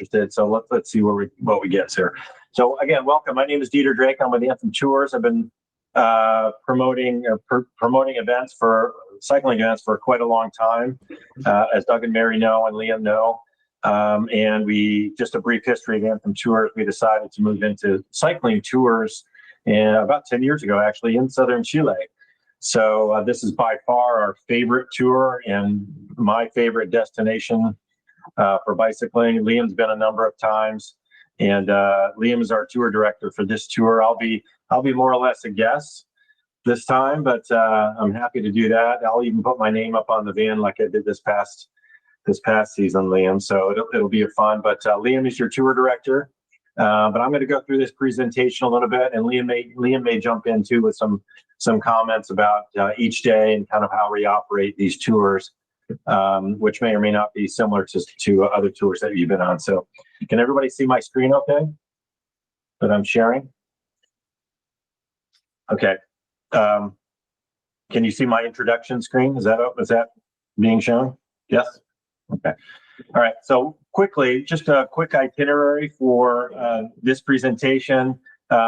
interested. So let's see what we get here. So again, welcome. My name is Dieter Drake. I'm with Anthem Tours. I've been promoting events for cycling events for quite a long time, as Doug and Mary know and Liam know. And we, just a brief history of Anthem Tours, we decided to move into cycling tours about 10 years ago, actually, in southern Chile. So this is by far our favorite tour and my favorite destination for bicycling. Liam's been a number of times, and Liam is our tour director for this tour. I'll be more or less a guest this time, but I'm happy to do that. I'll even put my name up on the van like I did this past season, Liam. So it'll be fun. But Liam is your tour director. But I'm going to go through this presentation a little bit, and Liam may jump in too with some comments about each day and kind of how we operate these tours, which may or may not be similar to other tours that you've been on. So can everybody see my screen okay that I'm sharing? Okay. Can you see my introduction screen? Is that being shown? Yes? Okay. All right. So quickly, just a quick itinerary for this presentation.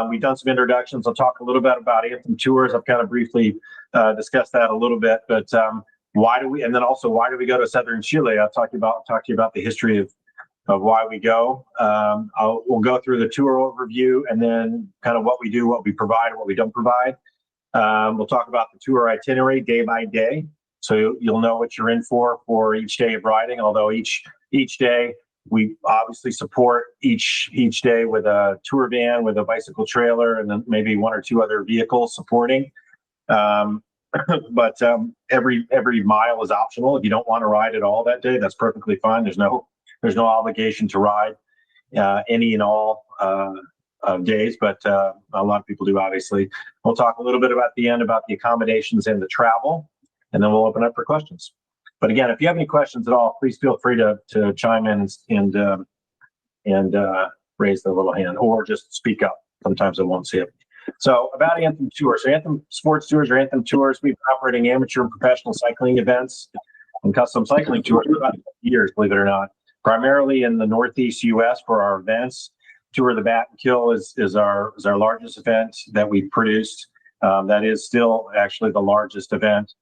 We've done some introductions. I'll talk a little bit about Anthem Tours. I've kind of briefly discussed that a little bit, but why do we go to southern Chile? I'll talk to you about the history of why we go. We'll go through the tour overview and then kind of what we do, what we provide, and what we don't provide. We'll talk about the tour itinerary day by day, so you'll know what you're in for each day of riding. Although each day we obviously support each day with a tour van, with a bicycle trailer, and then maybe one or two other vehicles supporting. But every mile is optional. If you don't want to ride at all that day, that's perfectly fine. There's no obligation to ride any and all days, but a lot of people do, obviously. We'll talk a little bit about the end about the accommodations and the travel, and then we'll open up for questions. But again, if you have any questions at all, please feel free to chime in and raise the little hand, or just speak up. Sometimes I won't see it. So about Anthem Tours. So Anthem Sports Tours or Anthem Tours, we've been operating amateur and professional cycling events and custom cycling tours for about years, believe it or not. Primarily in the Northeast U.S. for our events. Tour of the Bat and Kill is our largest event that we've produced. That is still actually the largest event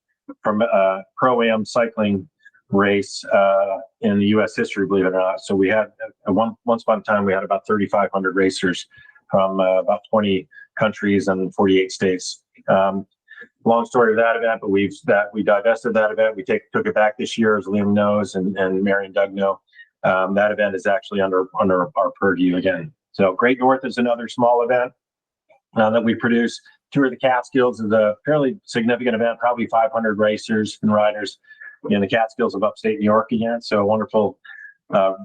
from Pro-Am cycling race in the U.S. history, believe it or not. So we had once upon a time we had about 3,500 racers from about 20 countries and 48 states. Long story of that event, but we divested that event. We took it back this year, as Liam knows, and Mary and Doug know. That event is actually under our purview again. So Great North is another small event that we produce. Tour of the Catskills is a fairly significant event, probably 500 racers and riders in the Catskills of upstate New York again. So a wonderful,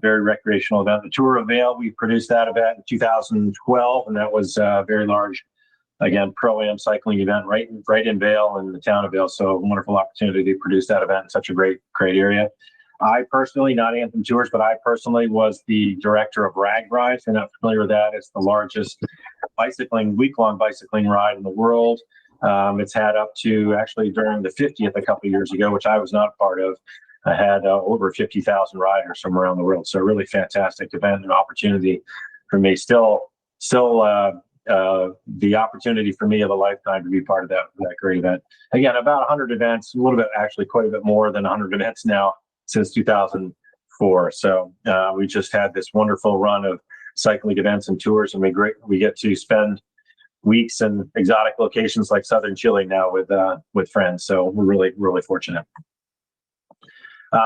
very recreational event. The Tour of Vail, we produced that event in 2012, and that was a very large, again, Pro-Am cycling event right in Vail, in the town of Vail. So a wonderful opportunity to produce that event in such a great area. I personally, not Anthem Tours, but I personally was the director of Rag Ride. If you're not familiar with that, it's the largest week-long bicycling ride in the world. It's had up to, actually during the 50th a couple of years ago, which I was not a part of, I had over 50,000 riders from around the world. So a really fantastic event and opportunity for me. Still the opportunity for me of a lifetime to be part of that great event. Again, about 100 events, a little bit, actually quite a bit more than 100 events now since 2004. So we just had this wonderful run of cycling events and tours, and we get to spend weeks in exotic locations like southern Chile now with friends. So we're really fortunate.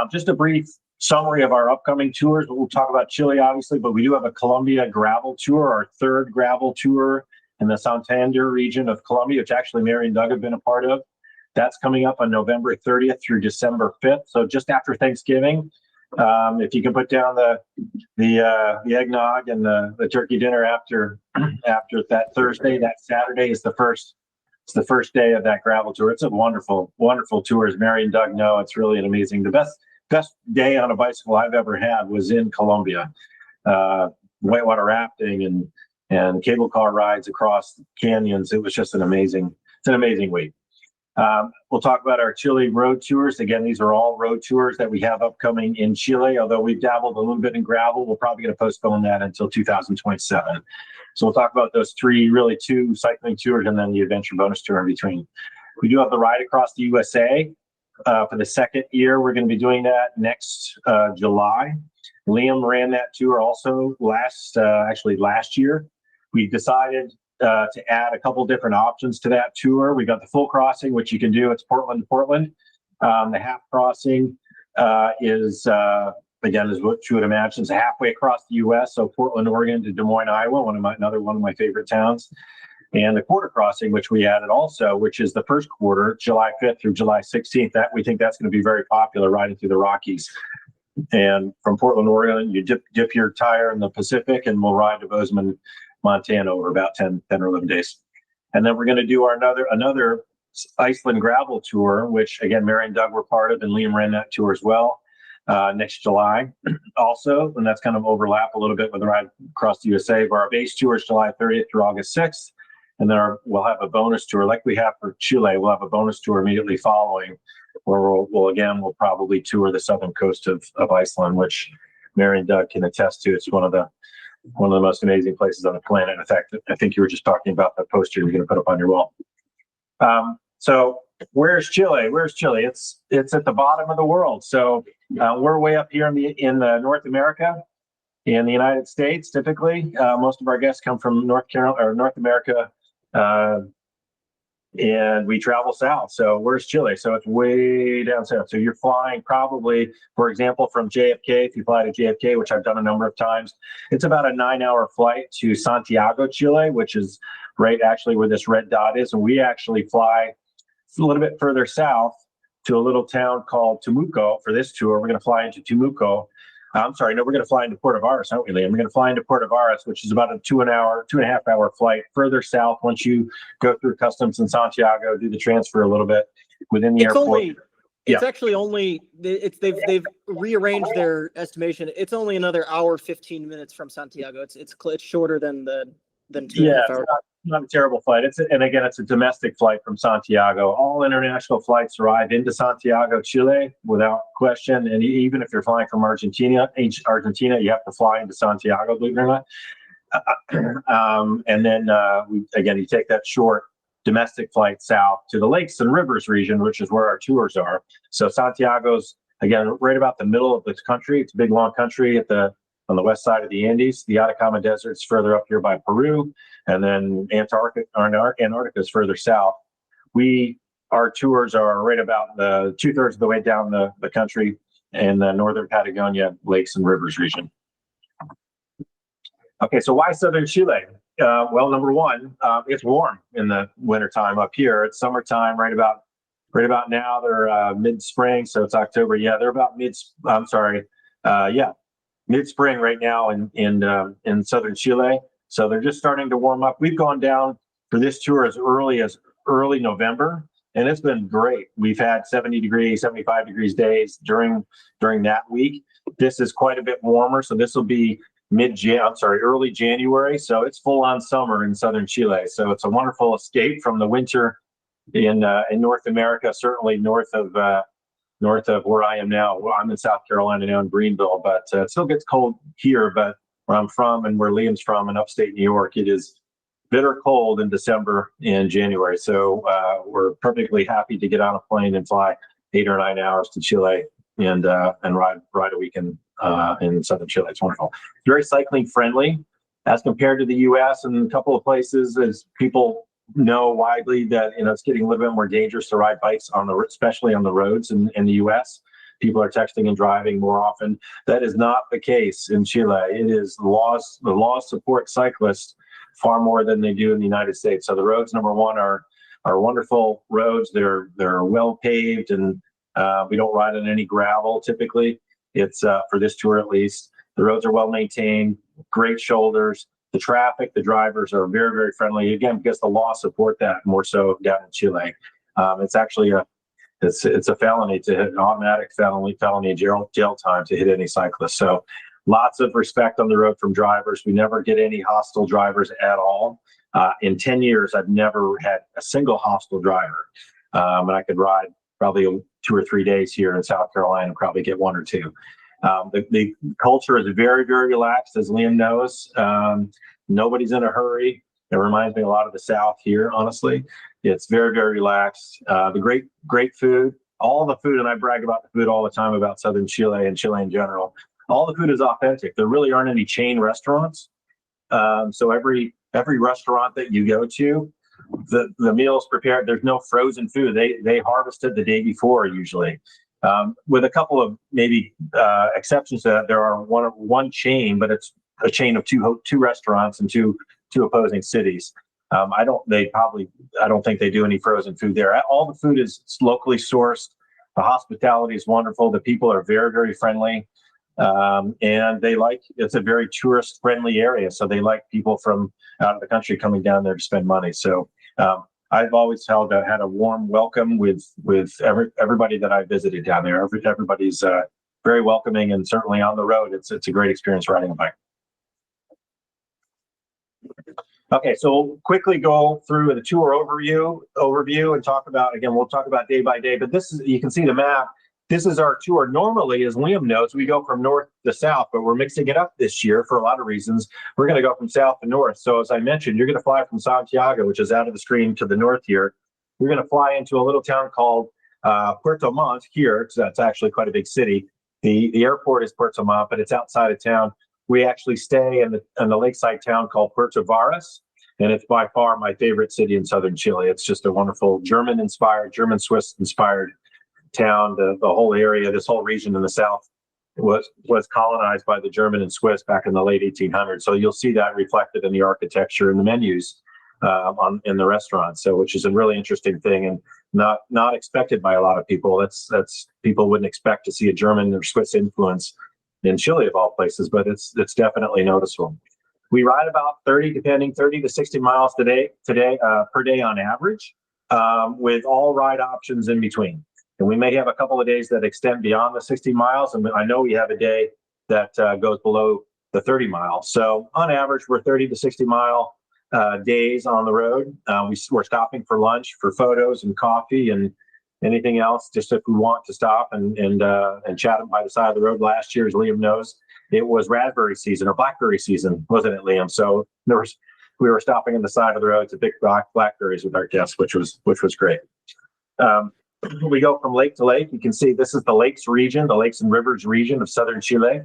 Just a brief summary of our upcoming tours. We'll talk about Chile, obviously, but we do have a Colombia gravel tour, our third gravel tour in the Santander region of Colombia, which actually Mary and Doug have been a part of. That's coming up on November 30th through December 5th. So just after Thanksgiving, if you can put down the eggnog and the turkey dinner after that Thursday, that Saturday is the first day of that gravel tour. It's a wonderful tour, as Mary and Doug know. It's really an amazing. The best day on a bicycle I've ever had was in Colombia. Whitewater rafting and cable car rides across canyons. It was just an amazing week. We'll talk about our Chile road tours. Again, these are all road tours that we have upcoming in Chile. Although we've dabbled a little bit in gravel, we're probably going to postpone that until 2027. So we'll talk about those two cycling tours and then the adventure bonus tour in between. We do have the ride across the USA. For the second year, we're going to be doing that next July. Liam ran that tour also last year. We decided to add a couple different options to that tour. We got the full crossing, which you can do. It's Portland to Portland. The half crossing is what you would imagine is halfway across the U.S. So Portland, Oregon to Des Moines, Iowa, another one of my favorite towns. And the quarter crossing, which we added also, which is the first quarter, July 5th through July 16th. We think that's going to be very popular riding through the Rockies. And from Portland, Oregon, you dip your tire in the Pacific, and we'll ride to Bozeman, Montana over about 10 or 11 days. And then we're going to do another Iceland gravel tour, which, again, Mary and Doug were part of, and Liam ran that tour as well next July also. And that's kind of overlap a little bit with the ride across the USA. But our base tour is July 30th through August 6th. And then we'll have a bonus tour like we have for Chile. We'll have a bonus tour immediately following, where we'll probably tour the southern coast of Iceland, which Mary and Doug can attest to. It's one of the most amazing places on the planet. In fact, I think you were just talking about that poster you're going to put up on your wall. So where's Chile? It's at the bottom of the world. So we're way up here in North America. In the United States, typically, most of our guests come from North America. And we travel south. So where's Chile? So it's way down south. So you're flying probably, for example, from JFK. If you fly to JFK, which I've done a number of times, it's about a 9-hour flight to Santiago, Chile, which is right actually where this red dot is. And we actually fly a little bit further south to a little town called Temuco for this tour. We're going to fly into Temuco. I'm sorry, no, we're going to fly into Puerto Varas, aren't we, Liam? We're going to fly into Puerto Varas, which is about a 2.5 hour flight further south. Once you go through customs in Santiago, do the transfer a little bit within the airport. They've rearranged their estimation. It's only another hour, 15 minutes from Santiago. It's shorter than 2.5 hours. Not a terrible flight. It's a domestic flight from Santiago. All international flights arrive into Santiago, Chile, without question. And even if you're flying from Argentina, you have to fly into Santiago, believe it or not. And then you take that short domestic flight south to the lakes and rivers region, which is where our tours are. So Santiago's again right about the middle of the country. It's a big long country on the west side of the Andes. The Atacama Desert's further up here by Peru, and then Antarctica is further south. Our tours are right about the 2/3 of the way down the country in the northern Patagonia lakes and rivers region. Okay, so why southern Chile? Well, number one, it's warm in the wintertime up here. It's summertime right about now. They're mid-spring, so it's October. Yeah, they're about mid-spring right now in southern Chile. So they're just starting to warm up. We've gone down for this tour as early November, and it's been great. We've had 70 degrees, 75 degrees days during that week. This is quite a bit warmer, so this will be early January. So it's full on summer in southern Chile. So it's a wonderful escape from the winter in North America, certainly north of where I am now. Well, I'm in South Carolina now in Greenville, but it still gets cold here. But where I'm from and where Liam's from in upstate New York, it is bitter cold in December and January. So we're perfectly happy to get on a plane and fly 8 or 9 hours to Chile and ride a weekend in southern Chile. It's wonderful. Very cycling friendly as compared to the U.S. and a couple of places, as people know widely that it's getting a little bit more dangerous to ride bikes especially on the roads in the U.S. People are texting and driving more often. That is not the case in Chile. It is the laws support cyclists far more than they do in the United States. So the roads, number one, are wonderful roads. They're well paved, and we don't ride on any gravel typically. It's for this tour at least. The roads are well maintained, great shoulders. The traffic, the drivers are very, very friendly. Again, because the laws support that more so down in Chile. It's actually it's a felony to hit an automatic felony jail time to hit any cyclist. So lots of respect on the road from drivers. We never get any hostile drivers at all. In 10 years, I've never had a single hostile driver. And I could ride probably 2 or 3 days here in South Carolina and probably get 1 or 2. The culture is very, very relaxed, as Liam knows. Nobody's in a hurry. It reminds me a lot of the South here, honestly. It's very, very relaxed. The great food. All the food, and I brag about the food all the time about Southern Chile and Chile in general. All the food is authentic. There really aren't any chain restaurants. So every restaurant that you go to, the meal is prepared. There's no frozen food. They harvested the day before usually. With a couple of maybe exceptions to that, there are one chain, but it's a chain of two restaurants in two opposing cities. I don't think they do any frozen food there. All the food is locally sourced. The hospitality is wonderful. The people are very, very friendly. And it's a very tourist friendly area. So they like people from out of the country coming down there to spend money. So I've always had a warm welcome with everybody that I visited down there. Everybody's very welcoming, and certainly on the road, it's a great experience riding a bike. Okay, so we'll quickly go through the tour overview and talk about, again, we'll talk about day by day, but you can see the map. This is our tour. Normally, as Liam knows, we go from north to south, but we're mixing it up this year for a lot of reasons. We're going to go from south to north. So as I mentioned, you're going to fly from Santiago, which is out of the screen to the north here. You're going to fly into a little town called Puerto Montt here. So that's actually quite a big city. The airport is Puerto Montt, but it's outside of town. We actually stay in the lakeside town called Puerto Varas, and it's by far my favorite city in southern Chile. It's just a wonderful German-Swiss inspired town. The whole area, this whole region in the south was colonized by the German and Swiss back in the late 1800s. So you'll see that reflected in the architecture and the menus in the restaurants. So, which is a really interesting thing and not expected by a lot of people. That's people wouldn't expect to see a German or Swiss influence in Chile of all places, but it's definitely noticeable. We ride about 30 to 60 miles per day on average, with all ride options in between. And we may have a couple of days that extend beyond the 60 miles. And I know we have a day that goes below the 30 miles. So on average, we're 30 to 60 mile days on the road. We're stopping for lunch, for photos and coffee and anything else, just if we want to stop and chat by the side of the road. Last year, as Liam knows, it was raspberry season or blackberry season, wasn't it, Liam? So we were stopping on the side of the road to pick blackberries with our guests, which was great. We go from lake to lake. You can see this is the lakes region, the lakes and rivers region of southern Chile.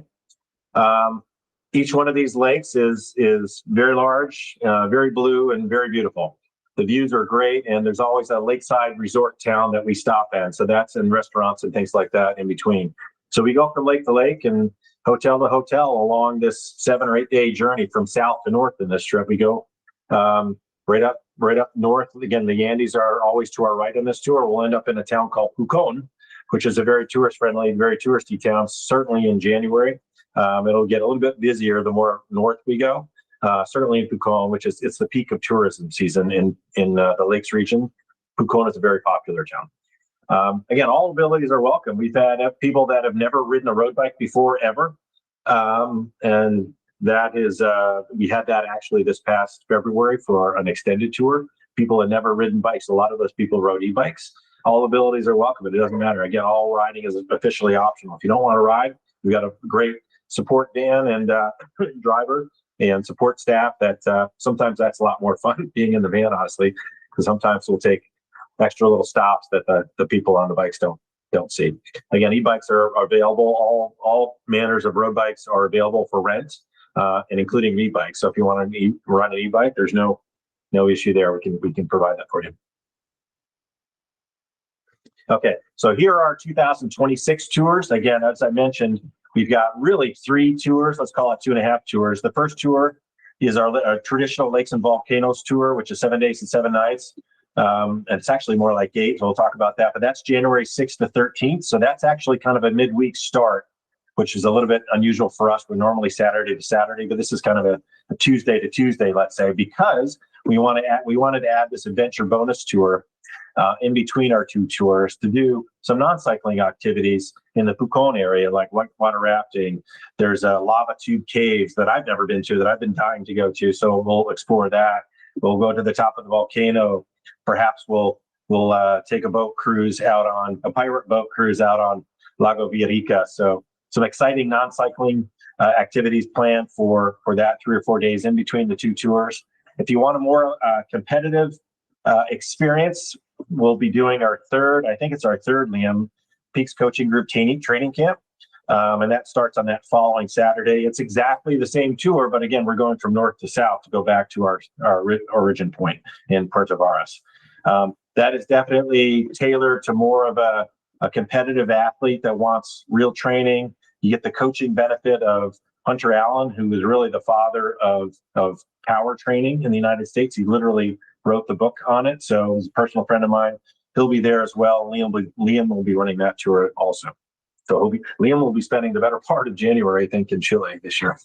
Each one of these lakes is very large, very blue, and very beautiful. The views are great, and there's always a lakeside resort town that we stop at. So that's in restaurants and things like that in between. So we go from lake to lake and hotel to hotel along this 7 or 8 day journey from south to north in this trip. We go right up north. Again, the Andes are always to our right on this tour. We'll end up in a town called Pucón, which is a very tourist-friendly, very touristy town, certainly in January. It'll get a little bit busier the more north we go. Certainly in Pucón, it's the peak of tourism season in the Lakes region. Pucón is a very popular town. Again, all abilities are welcome. We've had people that have never ridden a road bike before ever. And that is, we had that actually this past February for an extended tour. People had never ridden bikes. A lot of those people rode e-bikes. All abilities are welcome. It doesn't matter. Again, all riding is officially optional. If you don't want to ride, we've got a great support van and driver and support staff that sometimes that's a lot more fun being in the van, honestly, because sometimes we'll take extra little stops that the people on the bikes don't see. Again, e-bikes are available. All manners of road bikes are available for rent, and including e-bikes. So if you want to run an e-bike, there's no issue there. We can provide that for you. Okay, so here are our 2026 tours. Again, as I mentioned, we've got really 3 tours. Let's call it 2.5 tours. The first tour is our traditional Lakes and Volcanoes tour, which is 7 days and 7 nights. And it's actually more like 8, so we'll talk about that. But that's January 6th to 13th. So that's actually kind of a midweek start, which is a little bit unusual for us. We're normally Saturday to Saturday, but this is kind of a Tuesday to Tuesday, let's say, because we wanted to add this adventure bonus tour in between our 2 tours to do some non-cycling activities in the Pucón area, like whitewater rafting. There's a lava tube caves that I've never been to that I've been dying to go to. So we'll explore that. We'll go to the top of the volcano. Perhaps we'll we'll take a pirate boat cruise out on Lago Villarica. So some exciting non-cycling activities planned for that 3 or 4 days in between the two tours. If you want a more competitive experience, we'll be doing our third, Liam, Peaks Coaching Group training camp. And that starts on that following Saturday. It's exactly the same tour, but again, we're going from north to south to go back to our origin point in Puerto Varas. That is definitely tailored to more of a competitive athlete that wants real training. You get the coaching benefit of Hunter Allen, who is really the father of power training in the United States. He literally wrote the book on it. So he's a personal friend of mine. He'll be there as well. Liam will be running that tour also. So Liam will be spending the better part of January, I think, in Chile this year.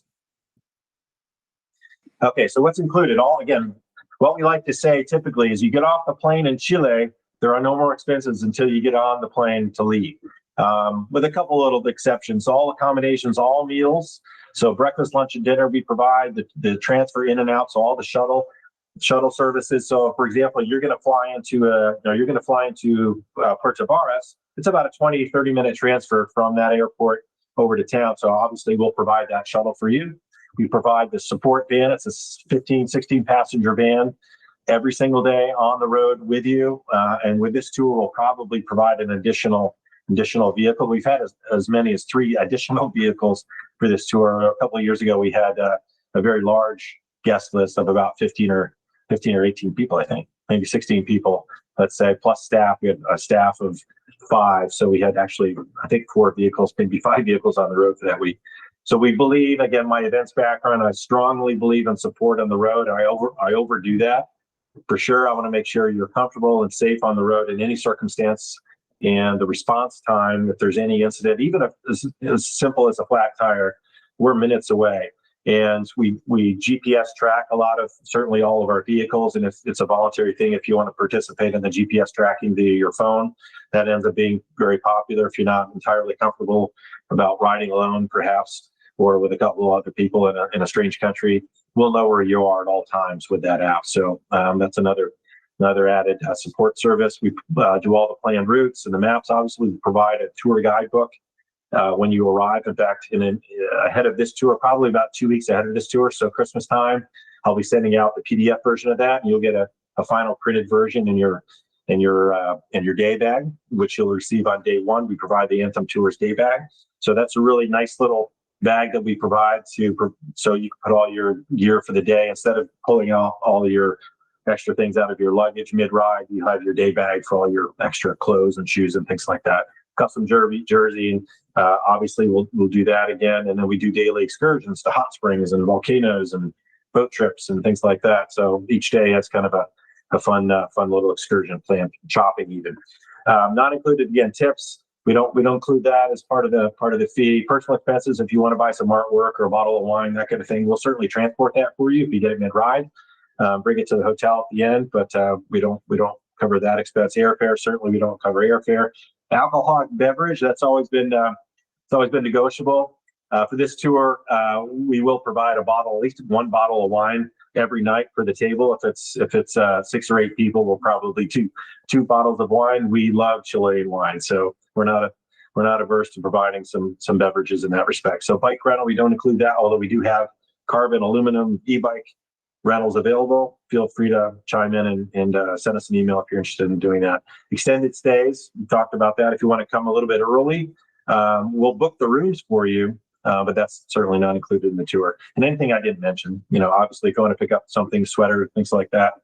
Okay, so what's included? What we like to say typically is you get off the plane in Chile, there are no more expenses until you get on the plane to leave, with a couple little exceptions. All accommodations, all meals. So breakfast, lunch, and dinner we provide, the transfer in and out, so all the shuttle services. So, for example, you're going to fly into Puerto Varas. It's about a 20-30 minute transfer from that airport over to town. So obviously we'll provide that shuttle for you. We provide the support van. It's a 15, 16 passenger van every single day on the road with you. And with this tour, we'll probably provide an additional vehicle. We've had as many as 3 additional vehicles for this tour. A couple of years ago, we had a very large guest list of about 15 or 18 people, I think, maybe 16 people, let's say, plus staff. We had a staff of 5. So we had actually, I think, 4 vehicles, maybe 5 vehicles on the road for that week. So we believe, again, my events background, I strongly believe in support on the road. I overdo that. For sure, I want to make sure you're comfortable and safe on the road in any circumstance. And the response time, if there's any incident, even if as simple as a flat tire, we're minutes away. And we GPS track certainly all of our vehicles. And it's a voluntary thing if you want to participate in the GPS tracking via your phone. That ends up being very popular if you're not entirely comfortable about riding alone, perhaps, or with a couple of other people in a strange country. We'll know where you are at all times with that app. So that's another added support service. We do all the planned routes and the maps. Obviously, we provide a tour guidebook when you arrive. In fact, ahead of this tour, probably about 2 weeks ahead of this tour, so Christmas time, I'll be sending out the PDF version of that, and you'll get a final printed version in your day bag, which you'll receive on day 1. We provide the Anthem Tours day bag, so that's a really nice little bag that we provide so you can put all your gear for the day instead of pulling out all your extra things out of your luggage mid-ride. You have your day bag for all your extra clothes and shoes and things like that. Custom jersey, and obviously we'll do that again. And then we do daily excursions to hot springs and volcanoes and boat trips and things like that. So each day has kind of a fun little excursion plan, shopping even. Not included, again, tips. We don't include that as part of the fee. Personal expenses, if you want to buy some artwork or a bottle of wine, that kind of thing, we'll certainly transport that for you if you get it mid-ride. Bring it to the hotel at the end, but we don't cover that expense. Airfare, certainly we don't cover airfare. Alcoholic beverage, that's always been negotiable. For this tour, we will provide at least 1 bottle of wine every night for the table. If it's 6 or 8 people, we'll probably two bottles of wine. We love Chilean wine, so we're not averse to providing some beverages in that respect. So bike rental, we don't include that, although we do have carbon aluminum e-bike rentals available. Feel free to chime in and send us an email if you're interested in doing that. Extended stays, we talked about that. If you want to come a little bit early, we'll book the rooms for you, but that's certainly not included in the tour. And anything I didn't mention, obviously if you want to pick up something, sweater, things like that,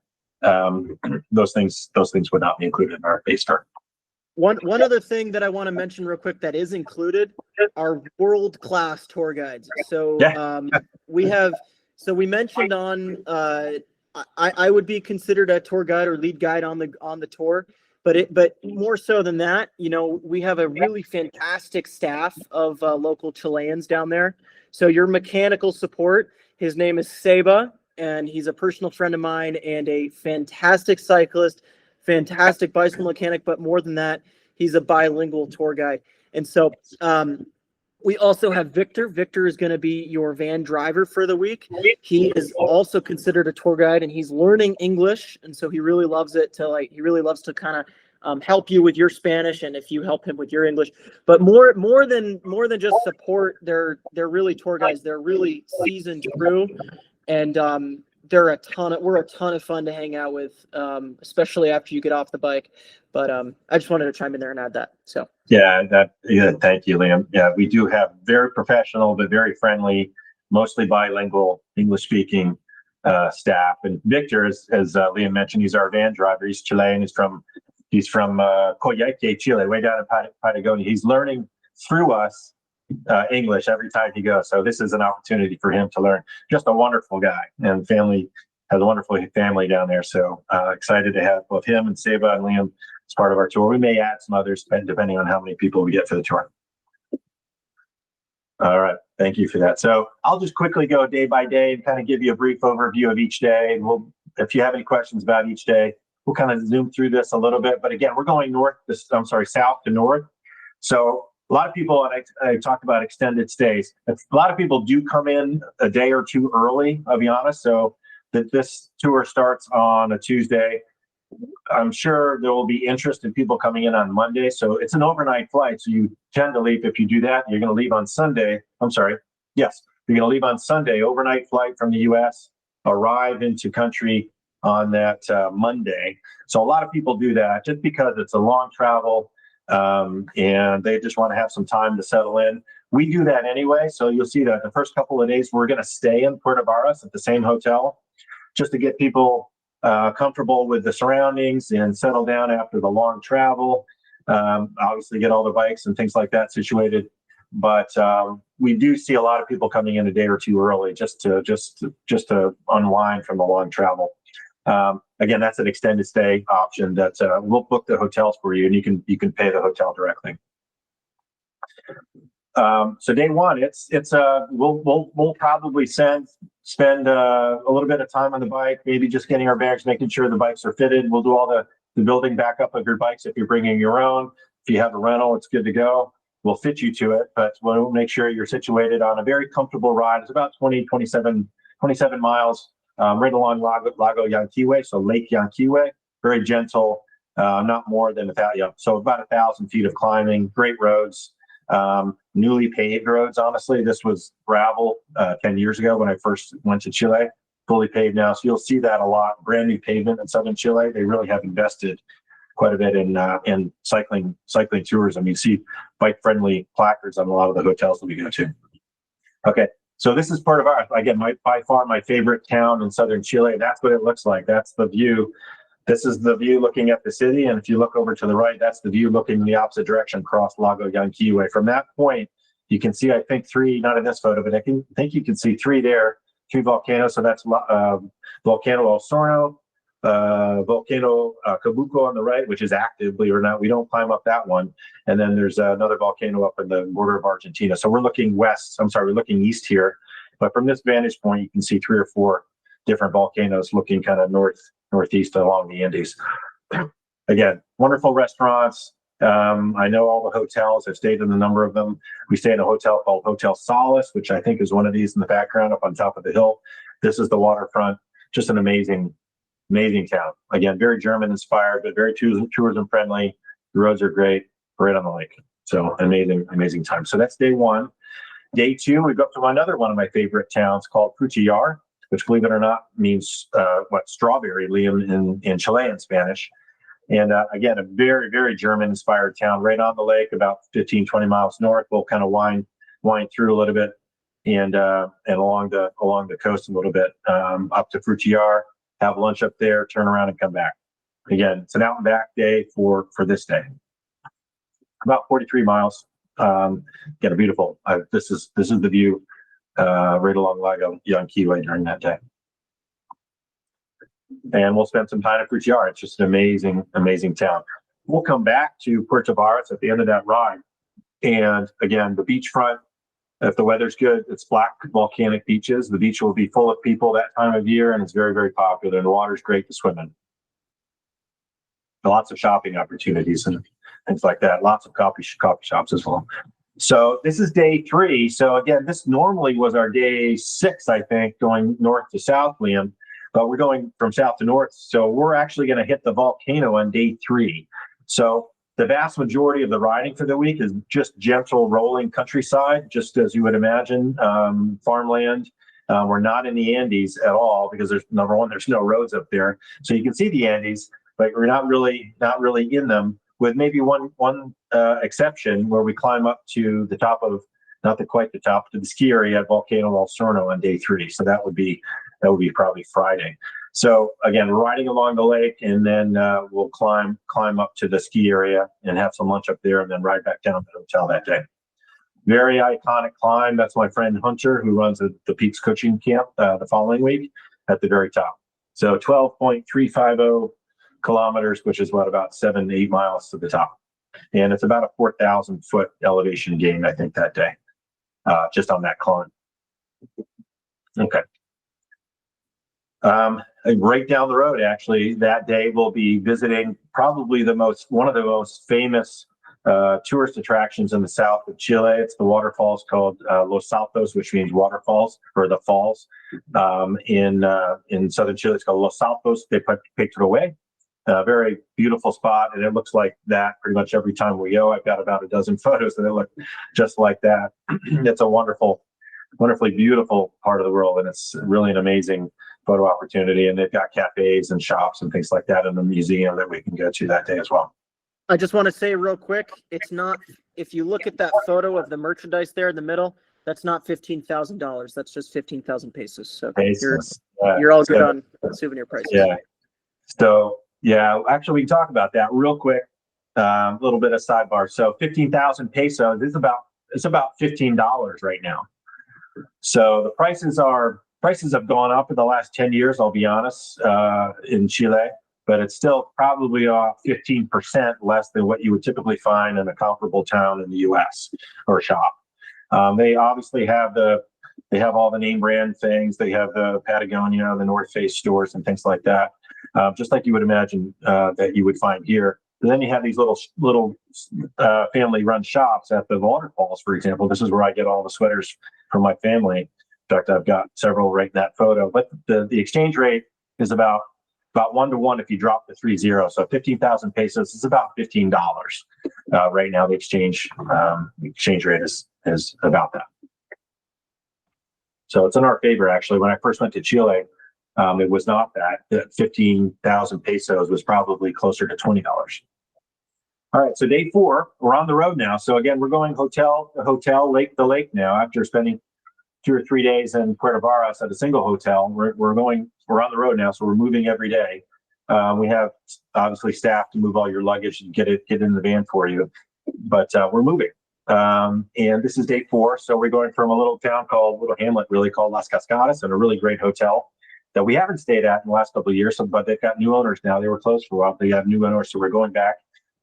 those things would not be included in our base start. One other thing that I want to mention real quick that is included are world-class tour guides. So we mentioned on I would be considered a tour guide or lead guide on the tour, but more so than that, we have a really fantastic staff of local Chileans down there. So your mechanical support, his name is Seba, and he's a personal friend of mine and a fantastic cyclist, fantastic bicycle mechanic, but more than that, he's a bilingual tour guide. And so We also have Victor. Victor is going to be your van driver for the week. He is also considered a tour guide, and he's learning English, and so he really loves it. He really loves to kind of help you with your Spanish, and if you help him with your English. But more than just support, they're really tour guides. They're really seasoned crew, and we're a ton of fun to hang out with, especially after you get off the bike. But I just wanted to chime in there and add that. So yeah, thank you, Liam. Yeah, we do have very professional but very friendly, mostly bilingual English speaking staff. And Victor, as Liam mentioned, he's our van driver. He's Chilean. He's from Coyhaique, Chile, way down in Patagonia. He's learning through us English every time he goes. So this is an opportunity for him to learn. Just a wonderful guy, and family has a wonderful family down there. So excited to have both him and Seba and Liam as part of our tour. We may add some others depending on how many people we get for the tour. All right, thank you for that. So I'll just quickly go day by day and kind of give you a brief overview of each day. And if you have any questions about each day, we'll kind of zoom through this a little bit. But again, we're going south to north. So a lot of people, and I talked about extended stays. A lot of people do come in a day or two early, I'll be honest. So that this tour starts on a Tuesday. I'm sure there will be interest in people coming in on Monday. So it's an overnight flight. So you tend to leave, if you do that, you're going to leave on Sunday. Yes, you're going to leave on Sunday, overnight flight from the US, arrive into country on that Monday. So a lot of people do that just because it's a long travel and they just want to have some time to settle in. We do that anyway. So you'll see that the first couple of days, we're going to stay in Puerto Varas at the same hotel just to get people comfortable with the surroundings and settle down after the long travel. Obviously get all the bikes and things like that situated. But we do see a lot of people coming in a day or two early just to unwind from the long travel. Again, that's an extended stay option that we'll book the hotels for you, and you can pay the hotel directly. So day one, we'll probably spend a little bit of time on the bike, maybe just getting our bags, making sure the bikes are fitted. We'll do all the building back up of your bikes if you're bringing your own. If you have a rental, it's good to go. We'll fit you to it, but we'll make sure you're situated on a very comfortable ride. It's about 27 miles. Right along Lago Yanquihue, so Lake Yanquihue, very gentle, not more than so about 1,000 feet of climbing, great roads, newly paved roads. Honestly, this was gravel 10 years ago when I first went to Chile, fully paved now. So you'll see that a lot, brand new pavement in southern Chile. They really have invested quite a bit in cycling tours. I mean, you see bike-friendly placards on a lot of the hotels that we go to. Okay. So this is part of by far my favorite town in southern Chile. That's what it looks like. That's the view. This is the view looking at the city. And if you look over to the right, that's the view looking in the opposite direction across Lago Yanquihue. From that point, you can see, I think, three, not in this photo, but I think you can see three volcanoes. So that's Volcano El Sorno, Volcano Cabuco on the right, which is active, believe it or not. We don't climb up that one. And then there's another volcano up in the border of Argentina. So we're looking east here. But from this vantage point, you can see 3 or 4 different volcanoes looking kind of northeast along the Andes. Again, wonderful restaurants. I know all the hotels. I've stayed in a number of them. We stay in a hotel called Hotel Solace, which I think is one of these in the background up on top of the hill. This is the waterfront. Just an amazing town. Again, very German inspired, but very tourism friendly. The roads are great, right on the lake. So amazing time. So that's day one. Day two, we go up to another one of my favorite towns called Frutillar, which, believe it or not, means strawberry, Liam, in Chilean Spanish. And again, a very, very German inspired town right on the lake, about 15, 20 miles north. We'll kind of wind through a little bit and along the coast a little bit up to Frutillar. Have lunch up there, turn around and come back. Again, it's an out and back day for this day. About 43 miles. Get a beautiful. This is the view right along Lago Yanquihue during that day. And we'll spend some time at Frutillar. It's just an amazing town. We'll come back to Puerto Varas at the end of that ride. And again, the beachfront, if the weather's good, it's black volcanic beaches. The beach will be full of people that time of year, and it's very, very popular. And the water's great to swim in. Lots of shopping opportunities and things like that. Lots of coffee shops as well. So this is day 3. So again, this normally was our day 6, I think, going north to south, Liam, but we're going from south to north. So we're actually going to hit the volcano on day 3. So the vast majority of the riding for the week is just gentle rolling countryside, just as you would imagine, farmland. We're not in the Andes at all because there's number one, there's no roads up there. So you can see the Andes, but we're not really in them, with maybe one exception where we climb up to the top of, not quite the top, to the ski area at Volcano Volcano on day 3. So that would be probably Friday. So again, we're riding along the lake, and then we'll climb up to the ski area and have some lunch up there, and then ride back down to the hotel that day. Very iconic climb. That's my friend Hunter, who runs the Peaks Coaching Camp the following week at the very top. So 12.350 kilometers, which is about 7 to 8 miles to the top. And it's about a 4,000 foot elevation gain, I think, that day, just on that climb. Okay. Right down the road, actually, that day we'll be visiting probably one of the most famous tourist attractions in the south of Chile. It's the waterfalls called Los Saltos, which means waterfalls, or the falls. In southern Chile, it's called Los Saltos de Petrohue. A very beautiful spot, and it looks like that pretty much every time we go. I've got about a dozen photos that look just like that. It's a wonderfully beautiful part of the world, and it's really an amazing photo opportunity. And they've got cafes and shops and things like that in the museum that we can go to that day as well. I just want to say real quick, it's not, if you look at that photo of the merchandise there in the middle, that's not $15,000. That's just 15,000 pesos. So you're all good on souvenir prices. Yeah. So yeah, actually, we can talk about that real quick. A little bit of sidebar. So 15,000 pesos is about $15 right now. So the prices have gone up in the last 10 years. I'll be honest, in Chile, but it's still probably 15% less than what you would typically find in a comparable town in the U.S. or shop. They obviously have all the name brand things. They have the Patagonia, the North Face stores, and things like that. Just like you would imagine that you would find here. But then you have these little family-run shops at the waterfalls, for example. This is where I get all the sweaters from my family. In fact, I've got several right in that photo. But the exchange rate is about 1 to 1 if you drop the 30. So 15,000 pesos is about $15 right now. The exchange rate is about that. So it's in our favor, actually. When I first went to Chile, it was not that 15,000 pesos was probably closer to $20. All right, so day 4, we're on the road now. So again, we're going hotel, the lake now. After spending 2 or 3 days in Puerto Varas at a single hotel, we're on the road now. So we're moving every day. We have obviously staff to move all your luggage and get in the van for you, but we're moving. And this is day 4. So we're going from a little hamlet really called Las Cascadas, and a really great hotel that we haven't stayed at in the last couple of years, but they've got new owners now. They were closed for a while. They have new owners, so we're going back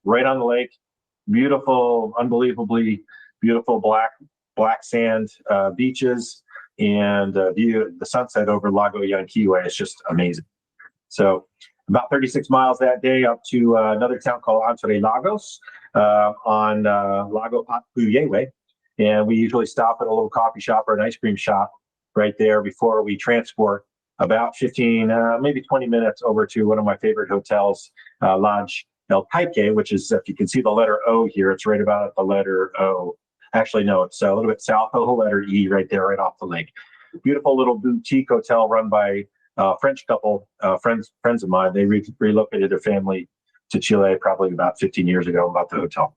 right on the lake. Beautiful, unbelievably beautiful black sand beaches, and view the sunset over Lago Yanquihue is just amazing. So about 36 miles that day up to another town called Entre Lagos on Lago Puyehue. And we usually stop at a little coffee shop or an ice cream shop right there before we transport about 15, maybe 20 minutes over to one of my favorite hotels, Lodge El Paique, which is, if you can see the letter O here, it's right about at the letter O. Actually, no, it's a little bit south of the letter E right there, right off the lake. Beautiful little boutique hotel run by a French couple, friends of mine. They relocated their family to Chile probably about 15 years ago, about the hotel.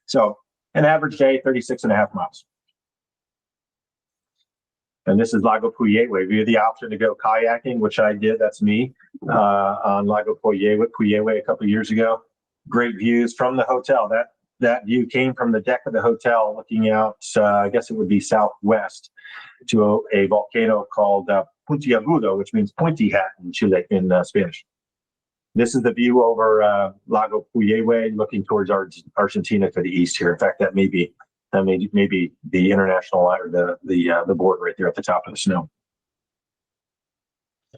So an average day, 36 and a half miles. And this is Lago Puyehue. We had the option to go kayaking, which I did. That's me on Lago Puyehue a couple of years ago. Great views from the hotel. That view came from the deck of the hotel, looking out. I guess it would be southwest to a volcano called Puntiagudo, which means pointy hat in Chile in Spanish. This is the view over Lago Puyehue, looking towards Argentina to the east here. In fact, that may be the international line, or the board right there at the top of the snow.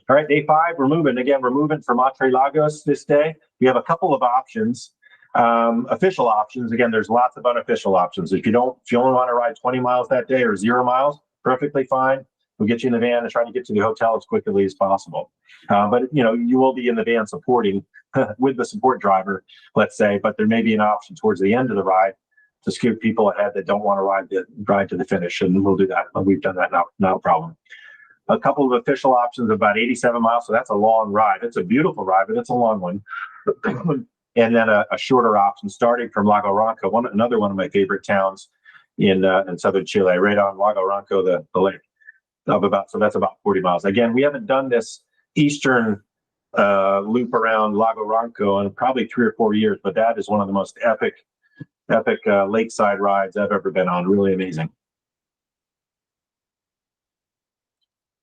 All right, day 5, we're moving. Again, we're moving from Entre Lagos this day. We have a couple of options. Official options. Again, there's lots of unofficial options. If you only want to ride 20 miles that day or 0 miles, perfectly fine. We'll get you in the van and try to get to the hotel as quickly as possible. But you will be in the van supporting with the support driver, let's say, but there may be an option towards the end of the ride to scoot people ahead that don't want to ride to the finish, and we'll do that. We've done that now, not a problem. A couple of official options, about 87 miles, so that's a long ride. It's a beautiful ride, but it's a long one. And then a shorter option starting from Lago Ranco, another one of my favorite towns in southern Chile, right on Lago Ranco, the lake. So that's about 40 miles. Again, we haven't done this eastern loop around Lago Ranco in probably 3 or 4 years, but that is one of the most epic lakeside rides I've ever been on. Really amazing.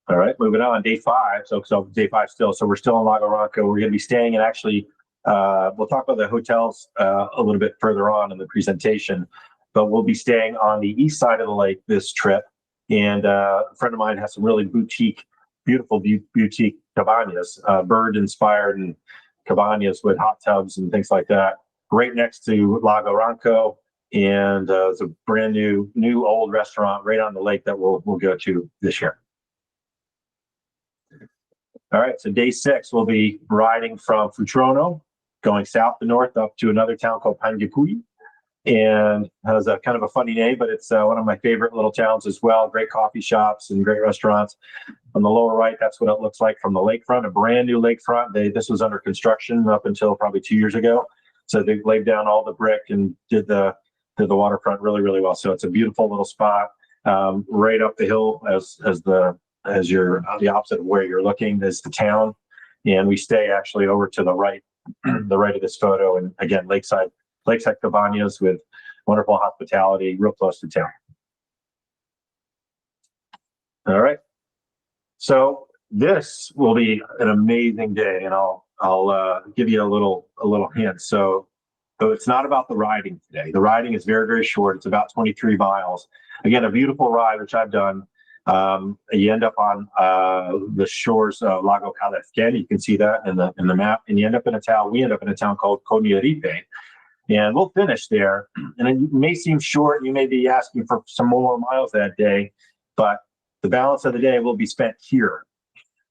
All right, moving on, day 5. So day 5 still. So we're still in Lago Ranco. We're going to be staying in actually. We'll talk about the hotels a little bit further on in the presentation, but we'll be staying on the east side of the lake this trip. And a friend of mine has some really beautiful boutique cabanas, bird-inspired and cabanas with hot tubs and things like that, right next to Lago Ranco. And it's a brand new old restaurant right on the lake that we'll go to this year. All right, so day 6, we'll be riding from Futrono, going south to north up to another town called Panguipulli, and has a kind of a funny name, but it's one of my favorite little towns as well. Great coffee shops and great restaurants. On the lower right, that's what it looks like from the lakefront, a brand new lakefront. This was under construction up until probably 2 years ago. So they laid down all the brick and did the waterfront really, really well. So it's a beautiful little spot right up the hill as you're on the opposite of where you're looking is the town. And we stay actually over to the right of this photo. And again, lakeside cabanas with wonderful hospitality, real close to town. All right. So this will be an amazing day, and I'll give you a little hint. So it's not about the riding today. The riding is very, very short. It's about 23 miles. Again, a beautiful ride, which I've done. You end up on the shores of Lago Calafquén. You can see that in the map, and you end up in a town. We end up in a town called Coñaripe, and we'll finish there. And it may seem short. You may be asking for some more miles that day, but the balance of the day will be spent here.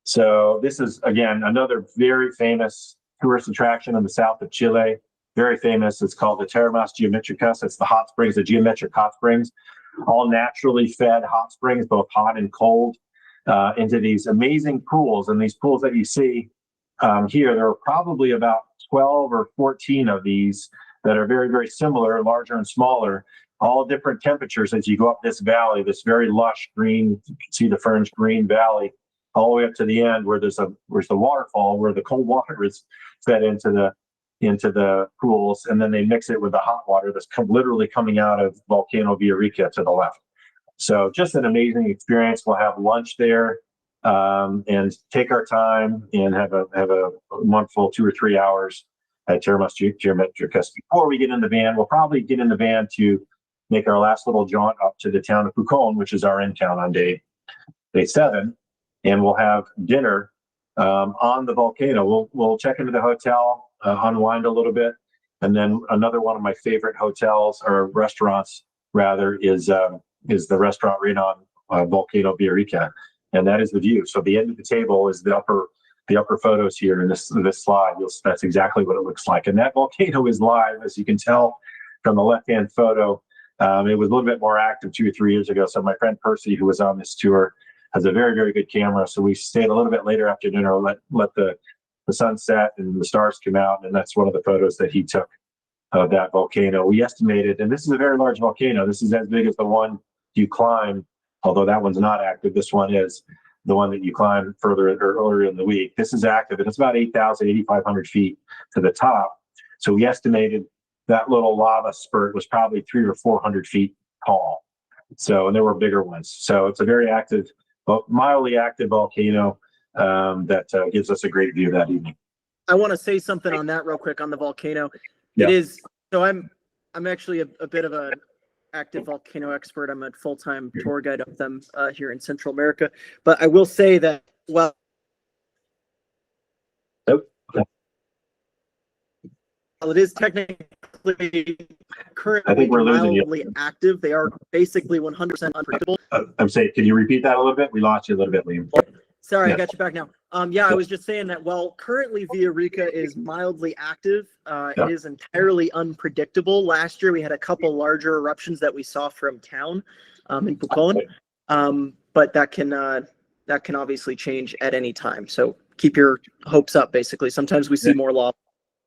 So this is again another very famous tourist attraction in the south of Chile. Very famous. It's called the Termas Geometricas. It's the hot springs, the geometric hot springs. All naturally fed hot springs, both hot and cold, into these amazing pools. And these pools that you see here, there are probably about 12 or 14 of these that are very, very similar, larger and smaller, all different temperatures as you go up this valley, this very lush green, you can see the ferns green valley, all the way up to the end where there's the waterfall where the cold water is fed into the pools, and then they mix it with the hot water that's literally coming out of Volcano Villarrica to the left. So just an amazing experience. We'll have lunch there and take our time and have a wonderful 2 or 3 hours at Termas Geometricas. Before we get in the van, we'll probably get in the van to make our last little jaunt up to the town of Pucón, which is our end town on day 7, and we'll have dinner on the volcano. We'll check into the hotel, unwind a little bit, and then another one of my favorite hotels or restaurants rather is the restaurant right on Volcano Villarrica, and that is the view. So the end of the table is the upper photos here in this slide. That's exactly what it looks like, and that volcano is live, as you can tell from the left-hand photo. It was a little bit more active 2 or 3 years ago. So my friend Percy, who was on this tour, has a very, very good camera. So we stayed a little bit later after dinner, let the sun set and the stars come out. And that's one of the photos that he took of that volcano. We estimated, and this is a very large volcano. This is as big as the one you climb, although that one's not active. This one is the one that you climb earlier in the week. This is active, and it's about 8,500 feet to the top. So we estimated that little lava spurt was probably 300 or 400 feet tall. So, and there were bigger ones. So it's a very active, mildly active volcano that gives us a great view that evening. I want to say something on that real quick on the volcano. Yeah. It is, so I'm actually a bit of an active volcano expert. I'm a full-time tour guide of them here in Central America. But I will say that, well, Nope. it is technically currently I think we're losing you. mildly active. They are basically 100% unpredictable. I'm saying, can you repeat that a little bit? We lost you a little bit, Liam. Sorry, Yeah. I got you back now. Yeah, I was just saying that while currently Villarrica is mildly active, it is entirely unpredictable. Last year, we had a couple larger eruptions that we saw from town in Pucón, but that can obviously change at any time. So keep your hopes up, basically. Sometimes we see more loss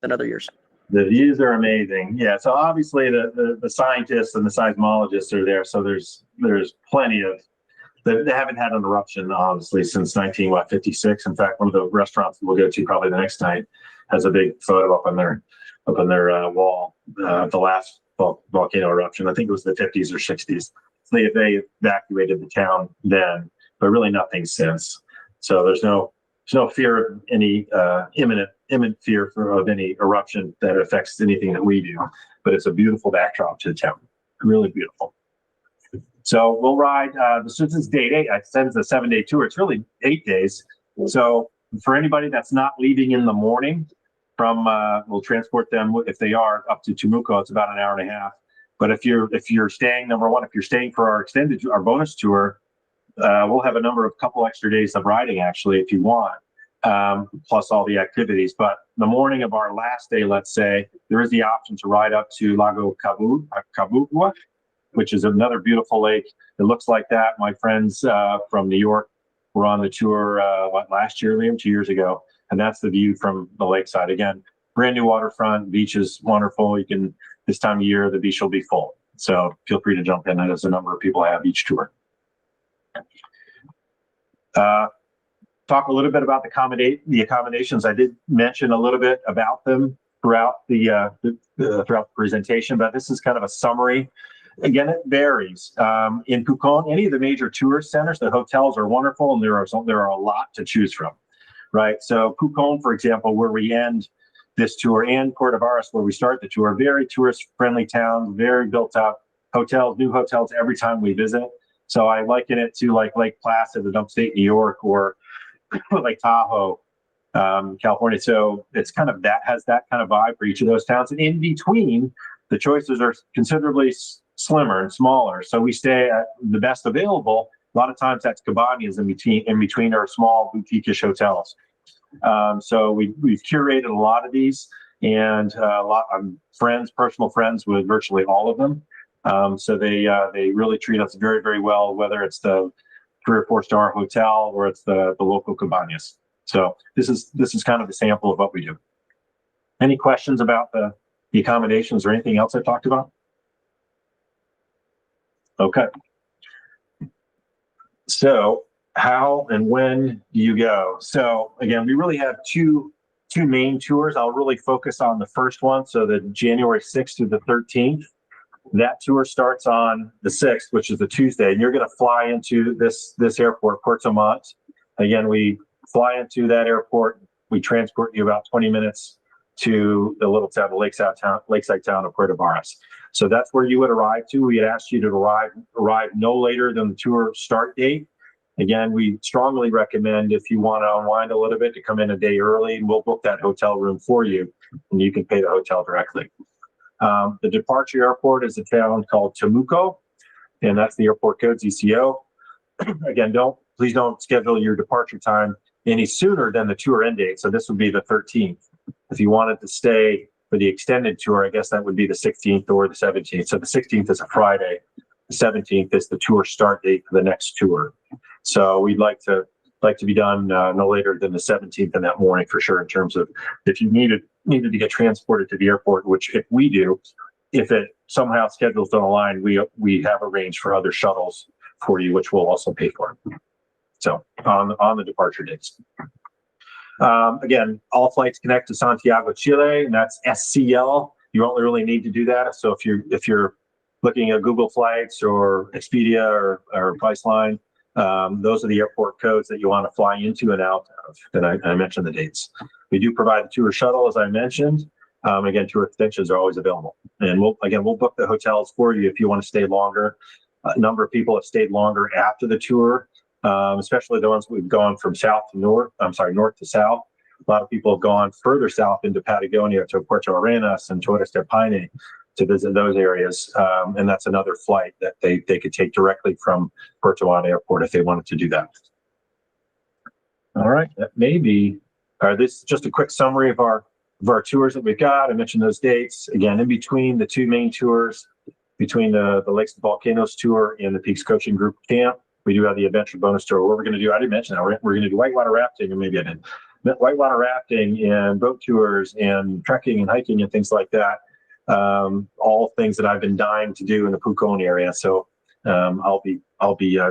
than other years. The views are amazing. Yeah, so obviously the scientists and the seismologists are there, so there's plenty of. They haven't had an eruption, obviously, since 1956. In fact, one of the restaurants we'll go to probably the next night has a big photo up on their wall. The last volcano eruption, I think it was the 50s or 60s. So they evacuated the town then, but really nothing since. So there's no fear of any imminent fear of any eruption that affects anything that we do. But it's a beautiful backdrop to the town, really beautiful. So we'll ride, since it's day 8, I said it's a 7-day tour. It's really 8 days. So for anybody that's not leaving in the morning we'll transport them, if they are, up to Temuco. It's about an hour and a half. But if you're staying, number one, if you're staying for our bonus tour, we'll have a couple extra days of riding, actually, if you want, plus all the activities. But the morning of our last day, let's say, there is the option to ride up to Lago Cabugua, which is another beautiful lake. It looks like that. My friends from New York were on the tour, last year, Liam, 2 years ago. And that's the view from the lakeside. Again, brand new waterfront, beach is wonderful. This time of year, the beach will be full. So feel free to jump in. There's a number of people have each tour. Talk a little bit about the accommodations. I did mention a little bit about them throughout the presentation, but this is kind of a summary. Again, it varies. In Pucón, any of the major tourist centers, the hotels are wonderful, and there are a lot to choose from, right? So Pucón, for example, where we end this tour, and Puerto Varas, where we start the tour, very tourist-friendly town, very built up hotels, new hotels every time we visit. So I liken it to like Lake Placid in upstate New York, or Lake Tahoe, California. So it's kind of has that kind of vibe for each of those towns. And in between, the choices are considerably slimmer and smaller. So we stay at the best available. A lot of times that's cabañas in between our small boutique-ish hotels. So we've curated a lot of these, and I'm personal friends with virtually all of them. So they really treat us very, very well, whether it's the 3 or 4 star hotel or it's the local cabañas. So this is kind of a sample of what we do. Any questions about the accommodations or anything else I talked about? Okay. So how and when do you go? So again, we really have two main tours. I'll really focus on the first one. So the January 6th through the 13th. That tour starts on the 6th, which is the Tuesday, and you're going to fly into this airport, Puerto Montt. Again, we fly into that airport. We transport you about 20 minutes to the little town, the lakeside town of Puerto Varas. So that's where you would arrive to. We had asked you to arrive no later than the tour start date. Again, we strongly recommend, if you want to unwind a little bit, to come in a day early, and we'll book that hotel room for you, and you can pay the hotel directly. The departure airport is a town called Temuco, and that's the airport code ZCO. Again, please don't schedule your departure time any sooner than the tour end date. So this would be the 13th. If you wanted to stay for the extended tour, I guess that would be the 16th or the 17th. So the 16th is a Friday. The 17th is the tour start date for the next tour. So we'd like to be done no later than the 17th in that morning for sure, in terms of if you needed to get transported to the airport, which if we do, if it somehow schedules don't align, we have arranged for other shuttles for you, which we'll also pay for. So on the departure dates. Again, all flights connect to Santiago, Chile, and that's SCL. You only really need to do that. So if you're looking at Google Flights or Expedia or Priceline, those are the airport codes that you want to fly into and out of. And I mentioned the dates. We do provide a tour shuttle, as I mentioned. Again, tour extensions are always available. And we'll book the hotels for you if you want to stay longer. A number of people have stayed longer after the tour, especially the ones we've gone from north to south. A lot of people have gone further south into Patagonia to Puerto Arenas and Torres del Paine to visit those areas. And that's another flight that they could take directly from Puerto Montt Airport if they wanted to do that. All right, that may be, this is just a quick summary of our tours that we've got. I mentioned those dates. Again, in between the two main tours, between the Lakes and Volcanoes tour and the Peaks Coaching Group Camp, we do have the adventure bonus tour. What we're going to do, I didn't mention that, we're going to do whitewater rafting, or maybe I didn't. Whitewater rafting and boat tours and trekking and hiking and things like that. All things that I've been dying to do in the Pucón area. So I'll be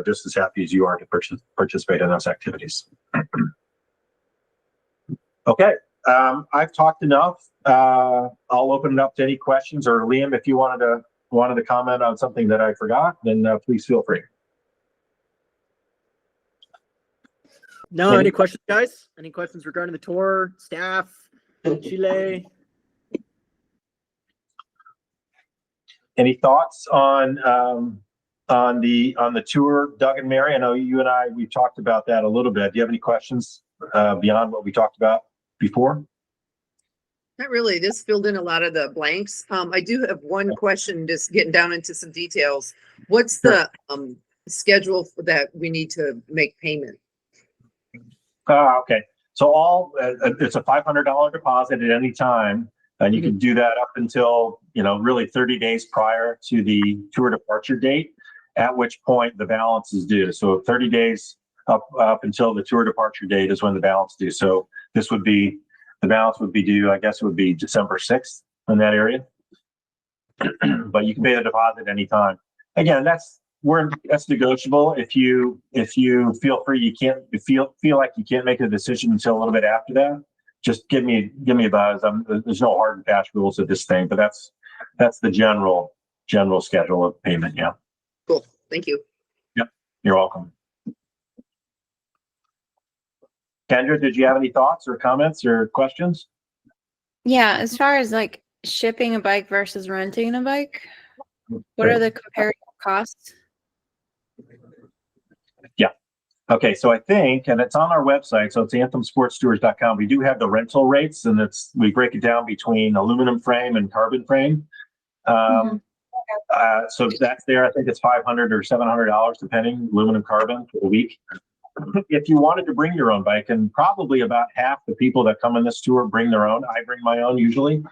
just as happy as you are to participate in those activities. Okay, I've talked enough. I'll open it up to any questions, or Liam, if you wanted to comment on something that I forgot, then please feel free. No, any questions, guys? Any questions regarding the tour, staff, Chile? Any thoughts on the tour, Doug and Mary? I know you and we've talked about that a little bit. Do you have any questions beyond what we talked about before? Not really. Just filled in a lot of the blanks. I do have one question, just getting down into some details. What's the schedule that we need to make payment? Okay. So it's a $500 deposit at any time, and you can do that up until, really 30 days prior to the tour departure date, at which point the balance is due. So 30 days up until the tour departure date is when the balance is due. So the balance would be due, I guess it would be December 6th in that area. But you can pay the deposit anytime. Again, that's negotiable. If you feel free, you can't feel like you can't make a decision until a little bit after that, just give me a buzz. There's no hard and fast rules of this thing, but that's the general schedule of payment. Yeah. Cool. Thank you. Yep. You're welcome. Kendra, did you have any thoughts or comments or questions? Yeah, as far as like shipping a bike versus renting a bike, what are the comparative costs? Yeah. Okay. So I think, and it's on our website, so it's anthemsportstours.com. We do have the rental rates, and we break it down between aluminum frame and carbon frame. So that's there. I think it's $500 or $700 depending, aluminum carbon for a week. If you wanted to bring your own bike, and probably about half the people that come on this tour bring their own. I bring my own usually.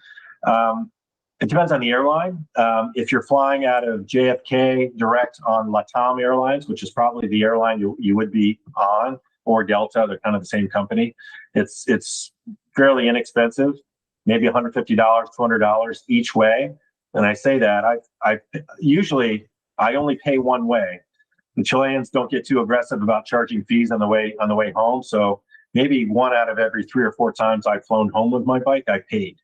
It depends on the airline. If you're flying out of JFK direct on LATAM Airlines, which is probably the airline you would be on, or Delta, they're kind of the same company. It's fairly inexpensive, maybe $150, $200 each way. And I say that I usually only pay one way. The Chileans don't get too aggressive about charging fees on the way home. So maybe one out of every 3 or 4 times I've flown home with my bike, I paid.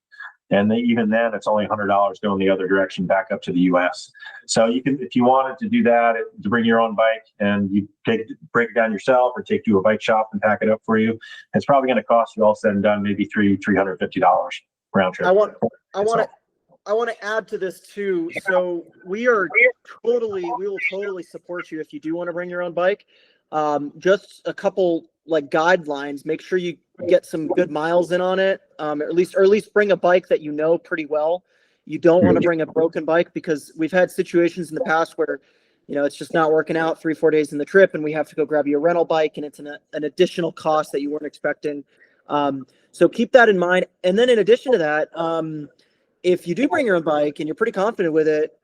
And even then, it's only $100 going the other direction back up to the U.S. So you can, if you wanted to do that, to bring your own bike and you break it down yourself, or take to a bike shop and pack it up for you, it's probably going to cost you all said and done maybe $350 round trip. I want to add to this too. So we will totally support you if you do want to bring your own bike. Just a couple guidelines. Make sure you get some good miles in on it. Or at least bring a bike that you know pretty well. You don't want to bring a broken bike, because we've had situations in the past where, it's just not working out 3-4 days in the trip, and we have to go grab you a rental bike, and it's an additional cost that you weren't expecting. So keep that in mind. And then in addition to that, if you do bring your own bike and you're pretty confident with it,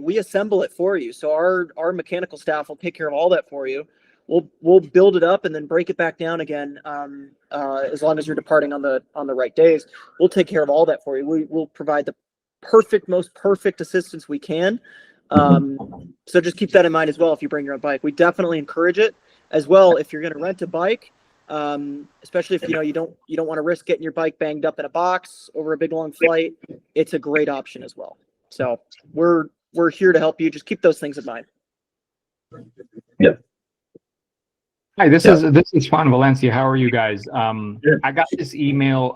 we assemble it for you. So our mechanical staff will take care of all that for you. We'll build it up and then break it back down again. As long as you're departing on the right days, we'll take care of all that for you. We'll provide the most perfect assistance we can. So just keep that in mind as well. If you bring your own bike, we definitely encourage it as well. If you're going to rent a bike, especially if you don't want to risk getting your bike banged up in a box over a big long flight, it's a great option as well. So we're here to help you. Just keep those things in mind. Yeah. Hi, this is Juan Valencia. How are you guys? I got this email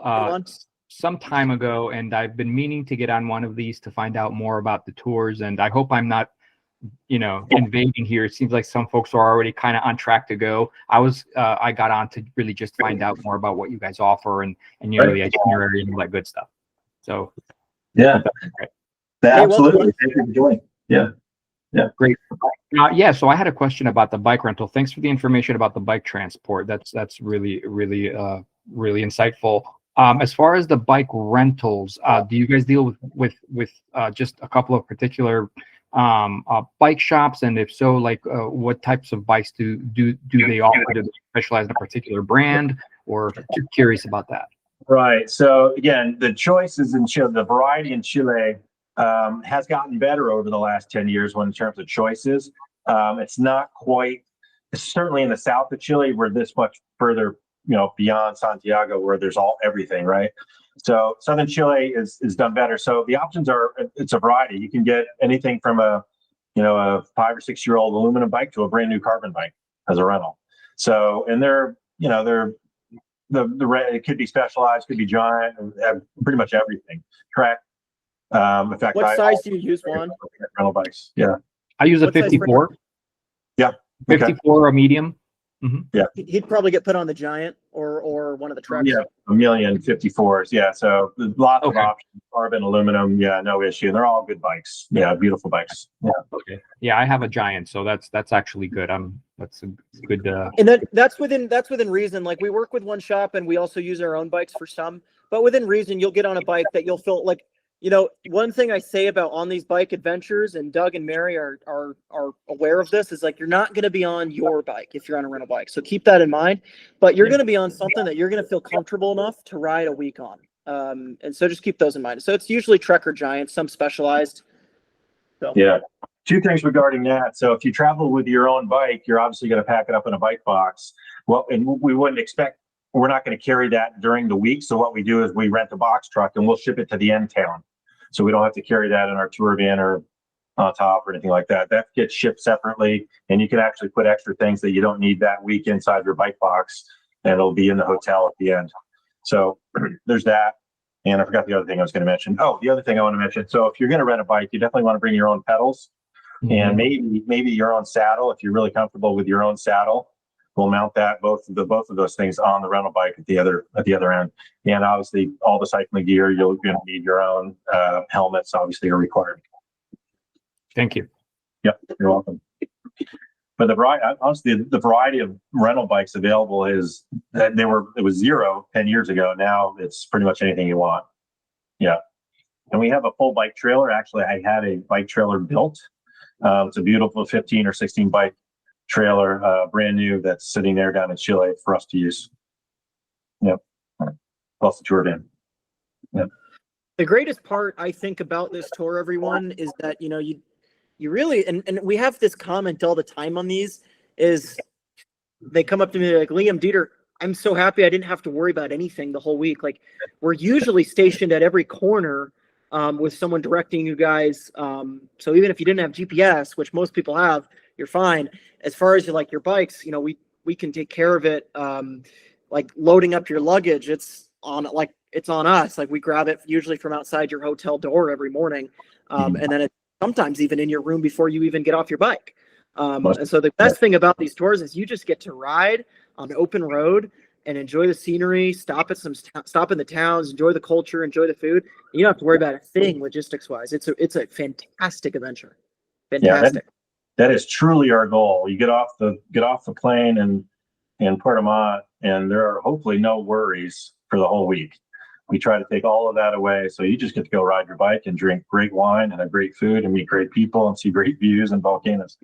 some time ago, and I've been meaning to get on one of these to find out more about the tours. And I hope I'm not invading here. It seems like some folks are already kind of on track to go. I got on to really just find out more about what you guys offer and the itinerary and all that good stuff. So yeah, absolutely. Thank you for joining. Yeah. Great. So I had a question about the bike rental. Thanks for the information about the bike transport. That's really insightful. As far as the bike rentals, do you guys deal with just a couple of particular bike shops? And if so, like what types of bikes do they offer? Do they specialize in a particular brand, or just curious about that? Right. So again, the choices in Chile, the variety in Chile has gotten better over the last 10 years in terms of choices. It's not quite, certainly in the south of Chile, we're this much further, beyond Santiago, where there's everything, right? So southern Chile is done better. So the options it's a variety. You can get anything from a 5 or 6 year old aluminum bike to a brand new carbon bike as a rental. So, and it could be specialized, could be giant, pretty much everything. Trek. In fact, what size do you use, Juan? Rental bikes. Yeah. I use a 54. Yeah. 54, a medium. Mm-hmm. Yeah. He'd probably get put on the giant or one of the trucks. Yeah. A million 54s. Yeah. So lots of options. Carbon, aluminum. Yeah. No issue. They're all good bikes. Yeah. Beautiful bikes. Yeah. Okay. Yeah. I have a giant. So that's actually good. That's a good. And that's within reason. Like we work with one shop and we also use our own bikes for some, but within reason, you'll get on a bike that you'll feel like, one thing I say about on these bike adventures, and Doug and Mary are aware of this, is like you're not going to be on your bike if you're on a rental bike. So keep that in mind. But you're going to be on something that you're going to feel comfortable enough to ride a week on. And so just keep those in mind. So it's usually Trek or Giant, some specialized. So. Yeah. Two things regarding that. So if you travel with your own bike, you're obviously going to pack it up in a bike box. Well, and we're not going to carry that during the week. So what we do is we rent a box truck and we'll ship it to the end town. So we don't have to carry that in our tour van or on top or anything like that. That gets shipped separately, and you can actually put extra things that you don't need that week inside your bike box, and it'll be in the hotel at the end. So there's that. And I forgot the other thing I was going to mention. Oh, the other thing I want to mention. So if you're going to rent a bike, you definitely want to bring your own pedals, and maybe your own saddle. If you're really comfortable with your own saddle, we'll mount that both of those things on the rental bike at the other end. And obviously, all the cycling gear, you're going to need your own helmets. Obviously, are required. Thank you. Yep, you're welcome. But the variety of rental bikes available it was 0 10 years ago. Now it's pretty much anything you want. Yeah, and we have a full bike trailer. Actually, I had a bike trailer built. It's a beautiful 15 or 16 bike trailer, brand new, that's sitting there down in Chile for us to use. Yep. Plus the tour van. Yep. The greatest part I think about this tour, everyone, is that you really and we have this comment all the time on these, is they come up to me like, Liam, Dieter, I'm so happy I didn't have to worry about anything the whole week. Like we're usually stationed at every corner with someone directing you guys. So even if you didn't have GPS, which most people have, you're fine. As far as your bikes, we can take care of it. Like loading up your luggage, it's on us. Like we grab it usually from outside your hotel door every morning. And then it's sometimes even in your room before you even get off your bike. And so the best thing about these tours is you just get to ride on the open road and enjoy the scenery, stop in the towns, enjoy the culture, enjoy the food. You don't have to worry about a thing logistics wise. It's a fantastic adventure. Fantastic. Yeah, that is truly our goal. You get off the plane in Puerto Montt, and there are hopefully no worries for the whole week. We try to take all of that away, so you just get to go ride your bike and drink great wine and have great food and meet great people and see great views and volcanoes.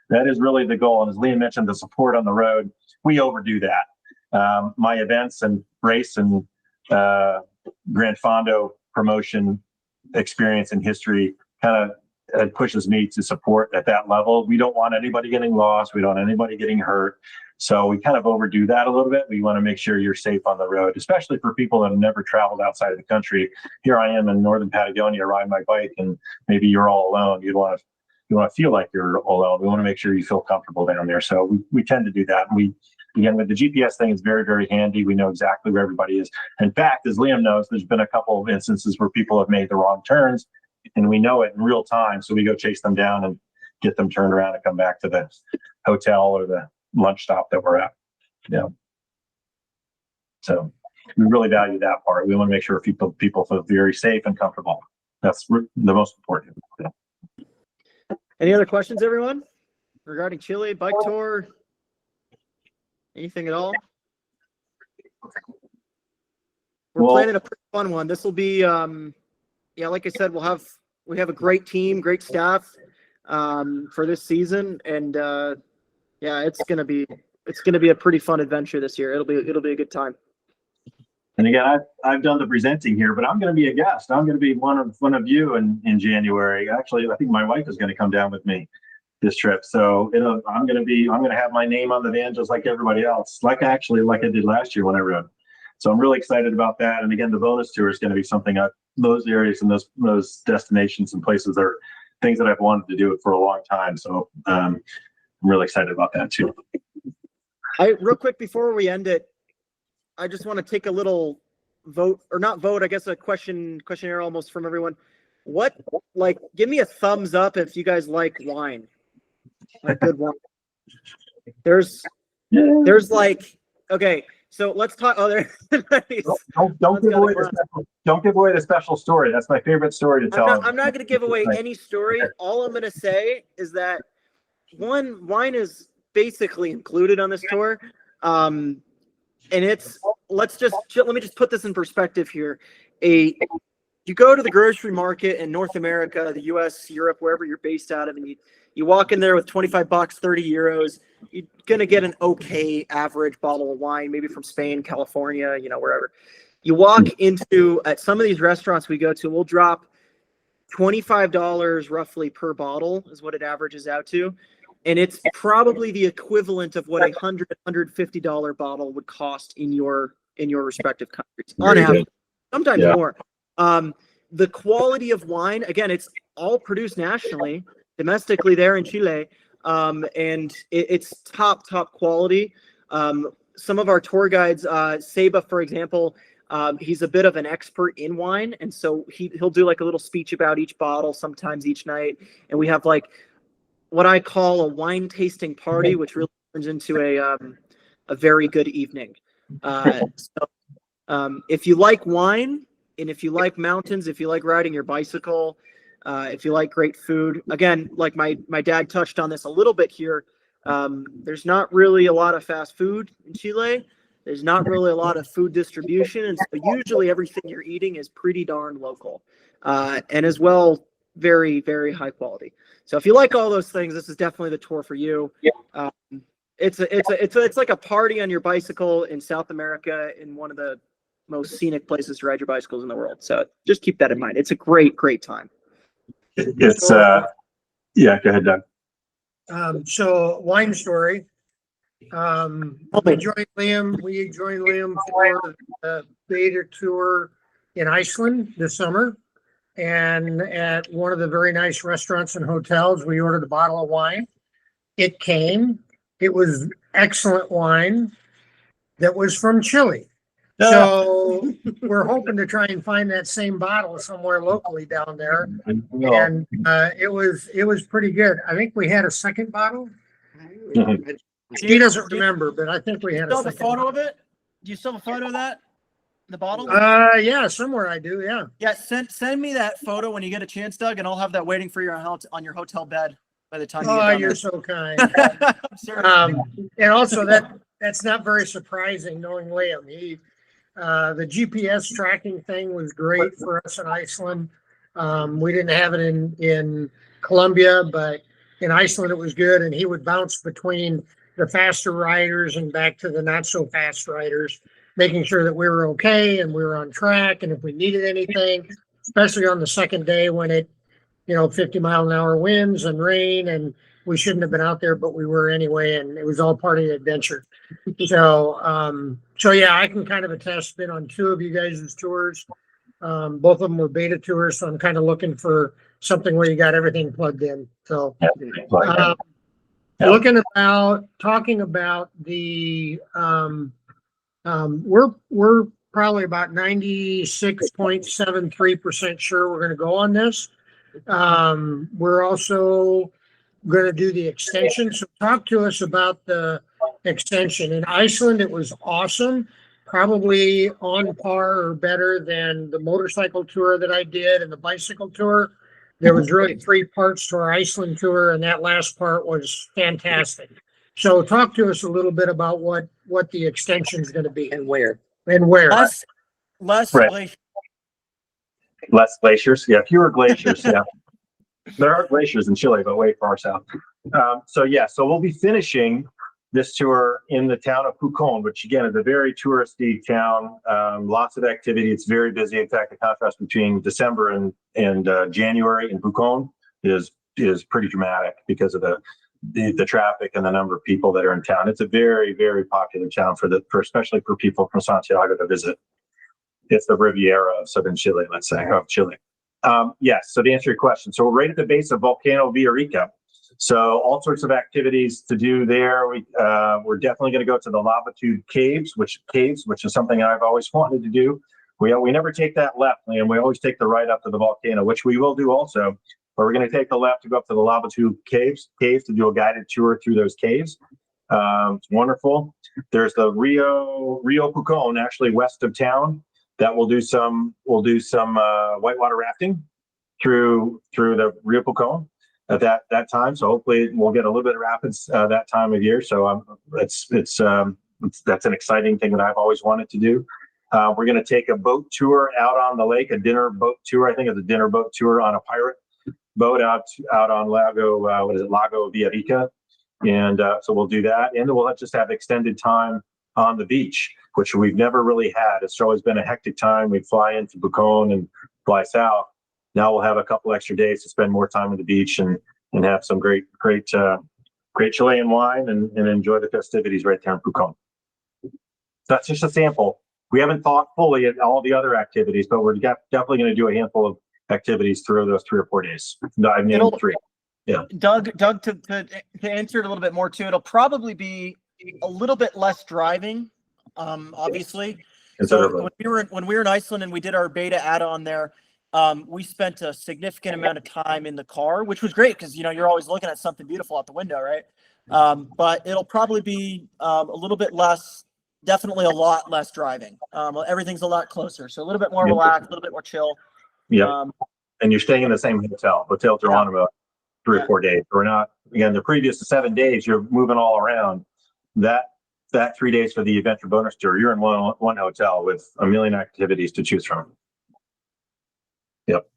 That is really the goal. And as Liam mentioned, the support on the road, we overdo that. My events and race and Gran Fondo promotion experience and history kind of pushes me to support at that level. We don't want anybody getting lost. We don't want anybody getting hurt. So we kind of overdo that a little bit. We want to make sure you're safe on the road, especially for people that have never traveled outside of the country. Here I am in northern Patagonia riding my bike, and maybe you're all alone. You want to feel like you're alone. We want to make sure you feel comfortable down there. So we tend to do that. And again, with the GPS thing, it's very, very handy. We know exactly where everybody is. In fact, as Liam knows, there's been a couple of instances where people have made the wrong turns, and we know it in real time. So we go chase them down and get them turned around and come back to the hotel or the lunch stop that we're at. Yeah. So we really value that part. We want to make sure people feel very safe and comfortable. That's the most important. Any other questions, everyone, regarding Chile bike tour? Anything at all? We're planning a pretty fun one. This will be, yeah, like I said, we have a great team, great staff for this season, and yeah, it's gonna be a pretty fun adventure this year. It'll be a good time. And again, I've done the presenting here, but I'm going to be a guest. I'm going to be one of you in January. Actually, I think my wife is going to come down with me this trip. So I'm going to have my name on the van just like everybody else, like I did last year when I rode. So I'm really excited about that. And again, the bonus tour is going to be something those areas and those destinations and places are things that I've wanted to do it for a long time. So I'm really excited about that too. Real quick before we end it, I just want to take a little I guess a questionnaire almost from everyone. Give me a thumbs up if you guys like wine, like good wine. There's okay. So let's talk. Oh, there. Nice. Don't give away the special story. That's my favorite story to tell. I'm not going to give away any story. All I'm going to say is that wine is basically included on this tour. And let me just put this in perspective here. You go to the grocery market in North America, the US, Europe, wherever you're based out of, and you walk in there with $25, 30 euros, you're going to get an okay average bottle of wine, maybe from Spain, California, wherever. You walk at some of these restaurants we go to, we'll drop $25 roughly per bottle is what it averages out to. And it's probably the equivalent of what $150 bottle would cost in your respective countries on average, sometimes more. The quality of wine, again, it's all produced nationally, domestically there in Chile, and it's top quality. Some of our tour guides, Seba, for example, he's a bit of an expert in wine, and so he'll do like a little speech about each bottle, sometimes each night, and we have like what I call a wine tasting party, which really turns into a very good evening. If you like wine, and if you like mountains, if you like riding your bicycle, if you like great food, again, like my dad touched on this a little bit here, there's not really a lot of fast food in Chile. There's not really a lot of food distribution, and so usually everything you're eating is pretty darn local, and as well, very, very high quality. So if you like all those things, this is definitely the tour for you. Yeah. It's like a party on your bicycle in South America in one of the most scenic places to ride your bicycles in the world. So just keep that in mind. It's a great time. It's yeah, go ahead, Doug. So wine story. We joined Liam for the beta tour in Iceland this summer. And at one of the very nice restaurants and hotels, we ordered a bottle of wine. It came. It was excellent wine that was from Chile. So we're hoping to try and find that same bottle somewhere locally down there. And it was pretty good. I think we had a second bottle. He doesn't remember, but I think we had a second. Photo of it? Do you still have a photo of that? The bottle? Yeah, somewhere I do. Yeah. Yeah. Send me that photo when you get a chance, Doug, and I'll have that waiting for you on your hotel bed by the time. You're so kind. And also that's not very surprising knowing Liam. The GPS tracking thing was great for us in Iceland. We didn't have it in Colombia, but in Iceland it was good, and he would bounce between the faster riders and back to the not so fast riders, making sure that we were okay and we were on track. And if we needed anything, especially on the second day when it, 50-mile-an-hour winds and rain, and we shouldn't have been out there, but we were anyway, and it was all part of the adventure. So yeah, I can kind of attest. Been on two of you guys' tours. Both of them were beta tours, so I'm kind of looking for something where you got everything plugged in. So talking about the we're probably about 96.73% sure we're going to go on this. We're also going to do the extension. So talk to us about the extension. In Iceland, it was awesome. Probably on par or better than the motorcycle tour that I did and the bicycle tour. There was really 3 parts to our Iceland tour, and that last part was fantastic. So talk to us a little bit about what the extension is going to be And where? and where. Less Right. glacier. Less glaciers. Yeah, fewer glaciers. Yeah. There are glaciers in Chile, but way far south. So we'll be finishing this tour in the town of Pucón, which again is a very touristy town. Lots of activity. It's very busy. In fact, the contrast between December and January in Pucón is pretty dramatic because of the traffic and the number of people that are in town. It's a very, very popular town for especially for people from Santiago to visit. It's the Riviera of southern Chile, let's say, of Chile. Yes. So to answer your question, so we're right at the base of Volcano Villarrica. So all sorts of activities to do there. We're definitely going to go to the Lava Tube caves, which is something I've always wanted to do. We never take that left, and we always take the right up to the volcano, which we will do also. But we're going to take the left to go up to the Lava Tube caves to do a guided tour through those caves. It's wonderful. There's the Rio Pucón, actually west of town, that we'll do some whitewater rafting through the Rio Pucón at that time. So hopefully we'll get a little bit of rapids that time of year. So that's an exciting thing that I've always wanted to do. We're going to take a boat tour out on the lake, a dinner boat tour. I think it's a dinner boat tour on a pirate boat out on Lago Villarrica. And so we'll do that. And we'll just have extended time on the beach, which we've never really had. It's always been a hectic time. We fly into Pucón and fly south. Now we'll have a couple extra days to spend more time on the beach and have some great Chilean wine and enjoy the festivities right there in Pucón. That's just a sample. We haven't thought fully at all the other activities, but we're definitely going to do a handful of activities through those 3 or 4 days. I've named 3. Yeah. Doug, to answer it a little bit more too, it'll probably be a little bit less driving, obviously. So when we were in Iceland and we did our beta add-on there, we spent a significant amount of time in the car, which was great because you're always looking at something beautiful out the window, right? But it'll probably be a little bit less, definitely a lot less driving. Everything's a lot closer, so a little bit more relaxed, a little bit more chill. Yeah, and you're staying in the same Hotel Geronimo, 3 or 4 days. We're not, again, the previous 7 days, you're moving all around. That 3 days for the adventure bonus tour, you're in one hotel with a million activities to choose from. Yep.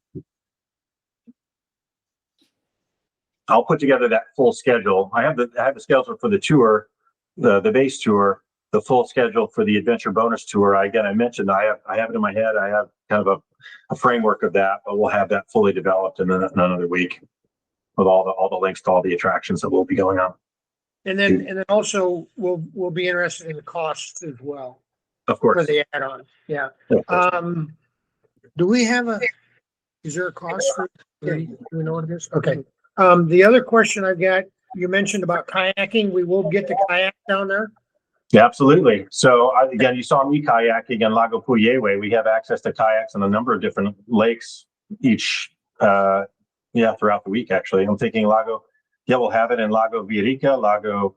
I'll put together that full schedule. I have the schedule for the tour, the base tour, the full schedule for the adventure bonus tour. I mentioned I have it in my head. I have kind of a framework of that, but we'll have that fully developed in another week with all the links to all the attractions that will be going on. And then also we'll be interested in the costs as well. Of course. For the add-on. Yeah. Do we have is there a cost for, do we know what it is? Okay. The other question I've got, you mentioned about kayaking. We will get to kayak down there. Yeah, absolutely. So again, you saw me kayaking in Lago Puyehue. We have access to kayaks in a number of different lakes each, throughout the week, actually. I'm thinking we'll have it in Lago Villarrica, Lago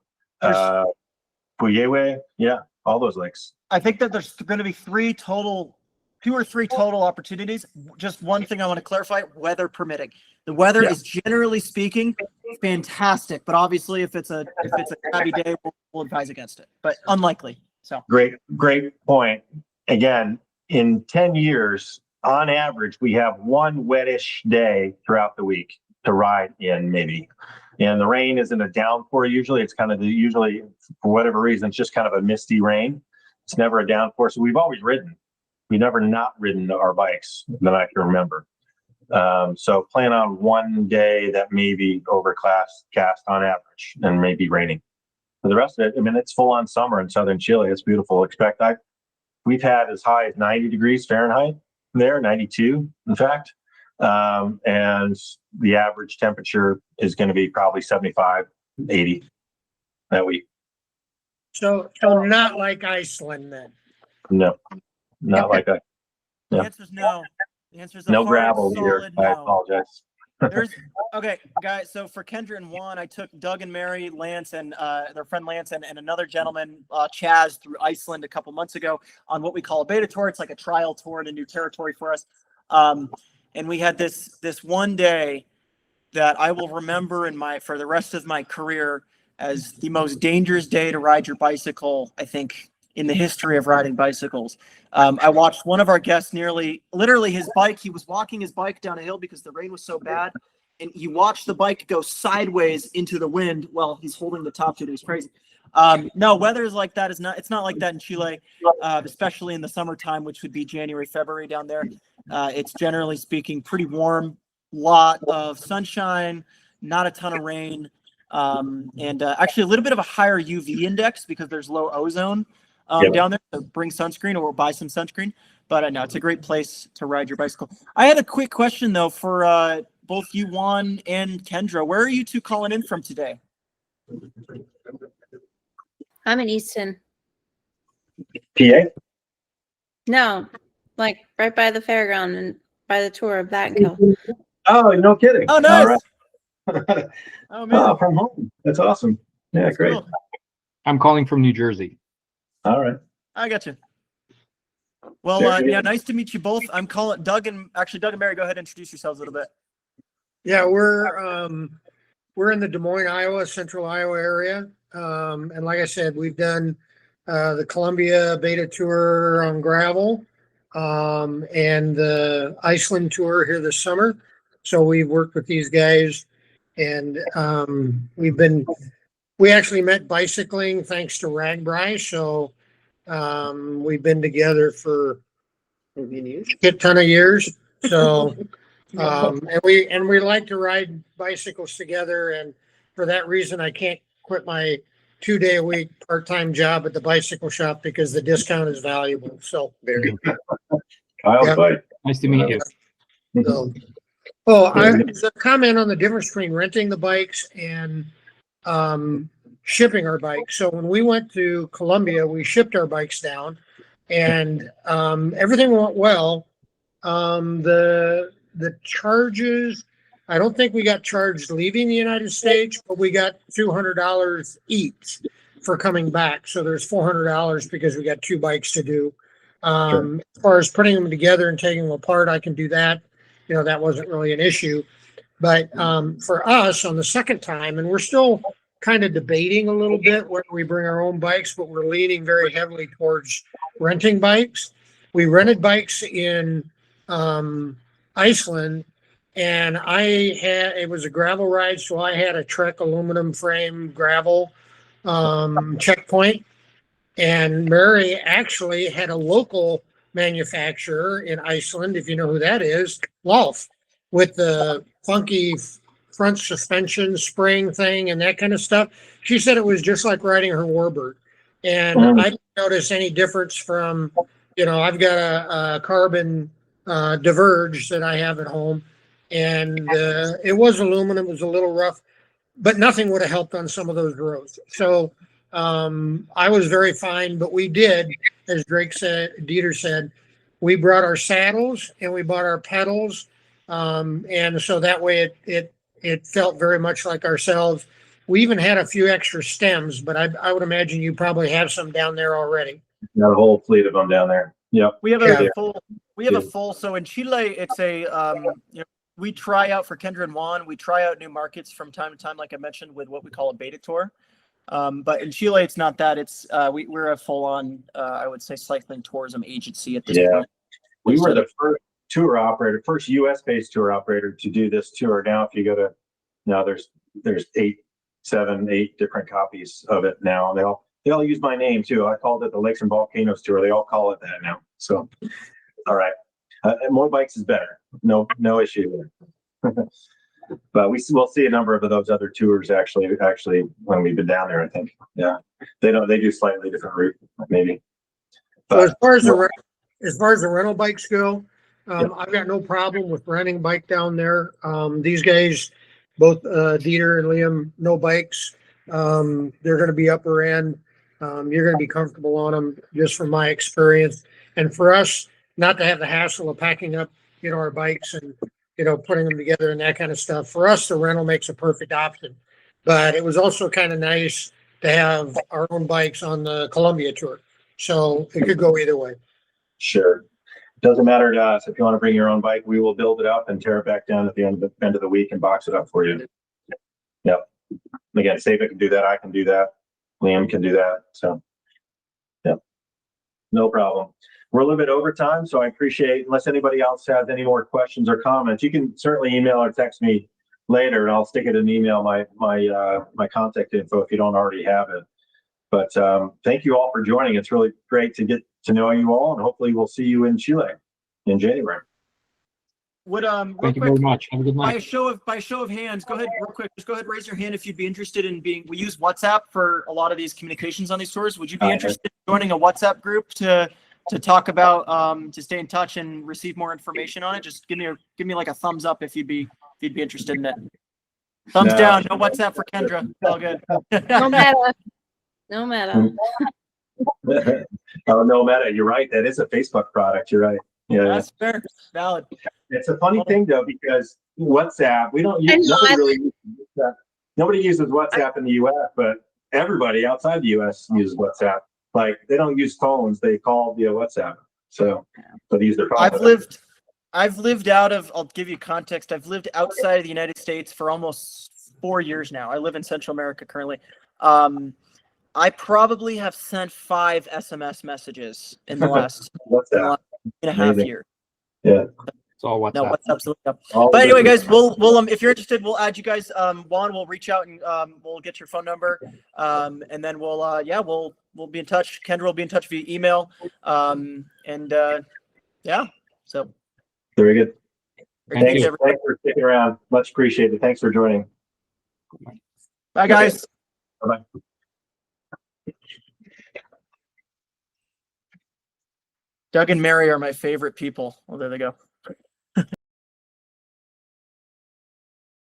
Puyehue. Yeah, all those lakes. I think that there's going to be 2 or 3 total opportunities. Just one thing I want to clarify: weather permitting. The weather is generally speaking fantastic, but obviously if it's a cloudy day, we'll advise against it. But unlikely. So great point. Again, in 10 years, on average, we have 1 wettish day throughout the week to ride in, maybe. And the rain isn't a downpour usually. It's kind of usually, for whatever reason, it's just kind of a misty rain. It's never a downpour. So we've always ridden. We've never not ridden our bikes that I can remember. So plan on 1 day that may be overcast on average and maybe raining. For the rest of it, it's full on summer in southern Chile. It's beautiful. We've had as high as 90 degrees Fahrenheit there, 92, in fact. And the average temperature is going to be probably 75, 80 that week. So not like Iceland then. No, not like that. the answer is no. The answer is No gravel either. I apologize. There's okay, guys. So for Kendra and Juan, I took Doug and Mary, Lance, and their friend Lance, and another gentleman, Chaz, through Iceland a couple months ago on what we call a beta tour. It's like a trial tour in a new territory for us. And we had this one day that I will remember for the rest of my career as the most dangerous day to ride your bicycle, I think, in the history of riding bicycles. I watched one of our guests literally his bike. He was walking his bike down a hill because the rain was so bad. And he watched the bike go sideways into the wind while he's holding the top to it. It was crazy. No, weather is like that. It's not like that in Chile, especially in the summertime, which would be January, February down there. It's generally speaking pretty warm, lot of sunshine, not a ton of rain. And actually a little bit of a higher UV index because there's low ozone down there. So bring sunscreen or buy some sunscreen. But no, it's a great place to ride your bicycle. I had a quick question though for both you, Juan and Kendra. Where are you two calling in from today? I'm in Easton. PA? No, like right by the fairground and by the tour of that hill. Oh, no kidding. Oh, nice. All right. Oh man, Oh, from home. That's awesome. Yeah, that's great. cool. I'm calling from New Jersey. All right. I got you. Well, There you yeah, go. nice to meet you both. I'm calling Doug and Mary. Go ahead and introduce yourselves a little bit. Yeah, we're in the Des Moines, Iowa, central Iowa area. And like I said, we've done the Columbia beta tour on gravel and the Iceland tour here this summer. So we've worked with these guys and we actually met bicycling thanks to Ragbri. So we've been together for a shit ton of years. So and we like to ride bicycles together, and for that reason, I can't quit my 2-day-a-week part-time job at the bicycle shop because the discount is valuable. So Very Kyle's Yeah. bike. Nice to meet you. So, there's a comment on the difference between renting the bikes and shipping our bikes. So when we went to Columbia, we shipped our bikes down, and everything went well. The charges, I don't think we got charged leaving the United States, but we got $200 each for coming back. So there's $400 because we got 2 bikes to do. As far as putting them together and taking them apart, I can do that. You know, that wasn't really an issue. But for us on the second time, and we're still kind of debating a little bit whether we bring our own bikes, but we're leaning very heavily towards renting bikes. We rented bikes in Iceland, and it was a gravel ride, so I had a Trek aluminum frame gravel checkpoint, and Mary actually had a local manufacturer in Iceland, if you know who that is, Lolf, with the funky front suspension spring thing and that kind of stuff. She said it was just like riding her Warbird, and I didn't notice any difference from, I've got a carbon Diverge that I have at home, and it was aluminum. It was a little rough, but nothing would have helped on some of those roads. So I was very fine, but we did, as Dieter said, we brought our saddles and we bought our pedals, and so that way it felt very much like ourselves. We even had a few extra stems, but I would imagine you probably have some down there already. Got a whole fleet of them down there. Yep. We have Yeah. a full. So in Chile, it's we try out for Kendra and Juan. We try out new markets from time to time, like I mentioned, with what we call a beta tour. But in Chile, it's not that. It's we're a full-on, I would say, cycling tourism agency at this point. We were the first U.S.-based tour operator to do this tour. Now, there's 7, 8 different copies of it now. They all use my name too. I called it the Lakes and Volcanoes tour. They all call it that now. So, all right. More bikes is better. No issue there. But we'll see a number of those other tours actually when we've been down there. I think. Yeah, they do slightly different route maybe. So as far as the rental bikes go, I've got no problem with renting a bike down there. These guys, both Dieter and Liam, no bikes. They're going to be upper end. You're going to be comfortable on them, just from my experience. And for us, not to have the hassle of packing up, our bikes and putting them together and that kind of stuff. For us, the rental makes a perfect option. But it was also kind of nice to have our own bikes on the Columbia tour. So it could go either way. Sure. Doesn't matter to us. If you want to bring your own bike, we will build it up and tear it back down at the end of the week and box it up for you. Yep. Again, Sava can do that. I can do that. Liam can do that. So, yep. No problem. We're a little bit over time, so I appreciate, unless anybody else has any more questions or comments, you can certainly email or text me later, and I'll stick it in an email, my contact info if you don't already have it. But thank you all for joining. It's really great to get to know you all, and hopefully we'll see you in Chile in January. Would Thank you very much. Have a good by night. show of hands, go ahead real quick. Just go ahead, raise your hand if you'd be interested in being. We use WhatsApp for a lot of these communications on these tours. Would you be interested in joining a WhatsApp group to talk about to stay in touch and receive more information on it? Just give me like a thumbs up if you'd be interested in it. Thumbs down. No WhatsApp for Kendra. All good. No meta. No meta. Oh, no meta. You're right. That is a Facebook product. You're right. Yeah. That's fair. Valid. It's a funny thing though, because WhatsApp, we don't use, nobody uses WhatsApp in the US, but everybody outside the US uses WhatsApp. Like they don't use phones, they call via WhatsApp. So they use their phone. I've lived out of, I'll give you context. I've lived outside of the United States for almost 4 years now. I live in Central America currently. I probably have sent 5 SMS messages in the last, and a half year. Yeah. It's all WhatsApp. No, WhatsApp's up. But anyway, guys, we'll if you're interested, we'll add you guys. Juan will reach out and we'll get your phone number. And then we'll be in touch. Kendra will be in touch via email. So very good. Thank you. Thanks for sticking around. Much appreciated. Thanks for joining. Bye, guys. Bye-bye. Doug and Mary are my favorite people. Well, there they go.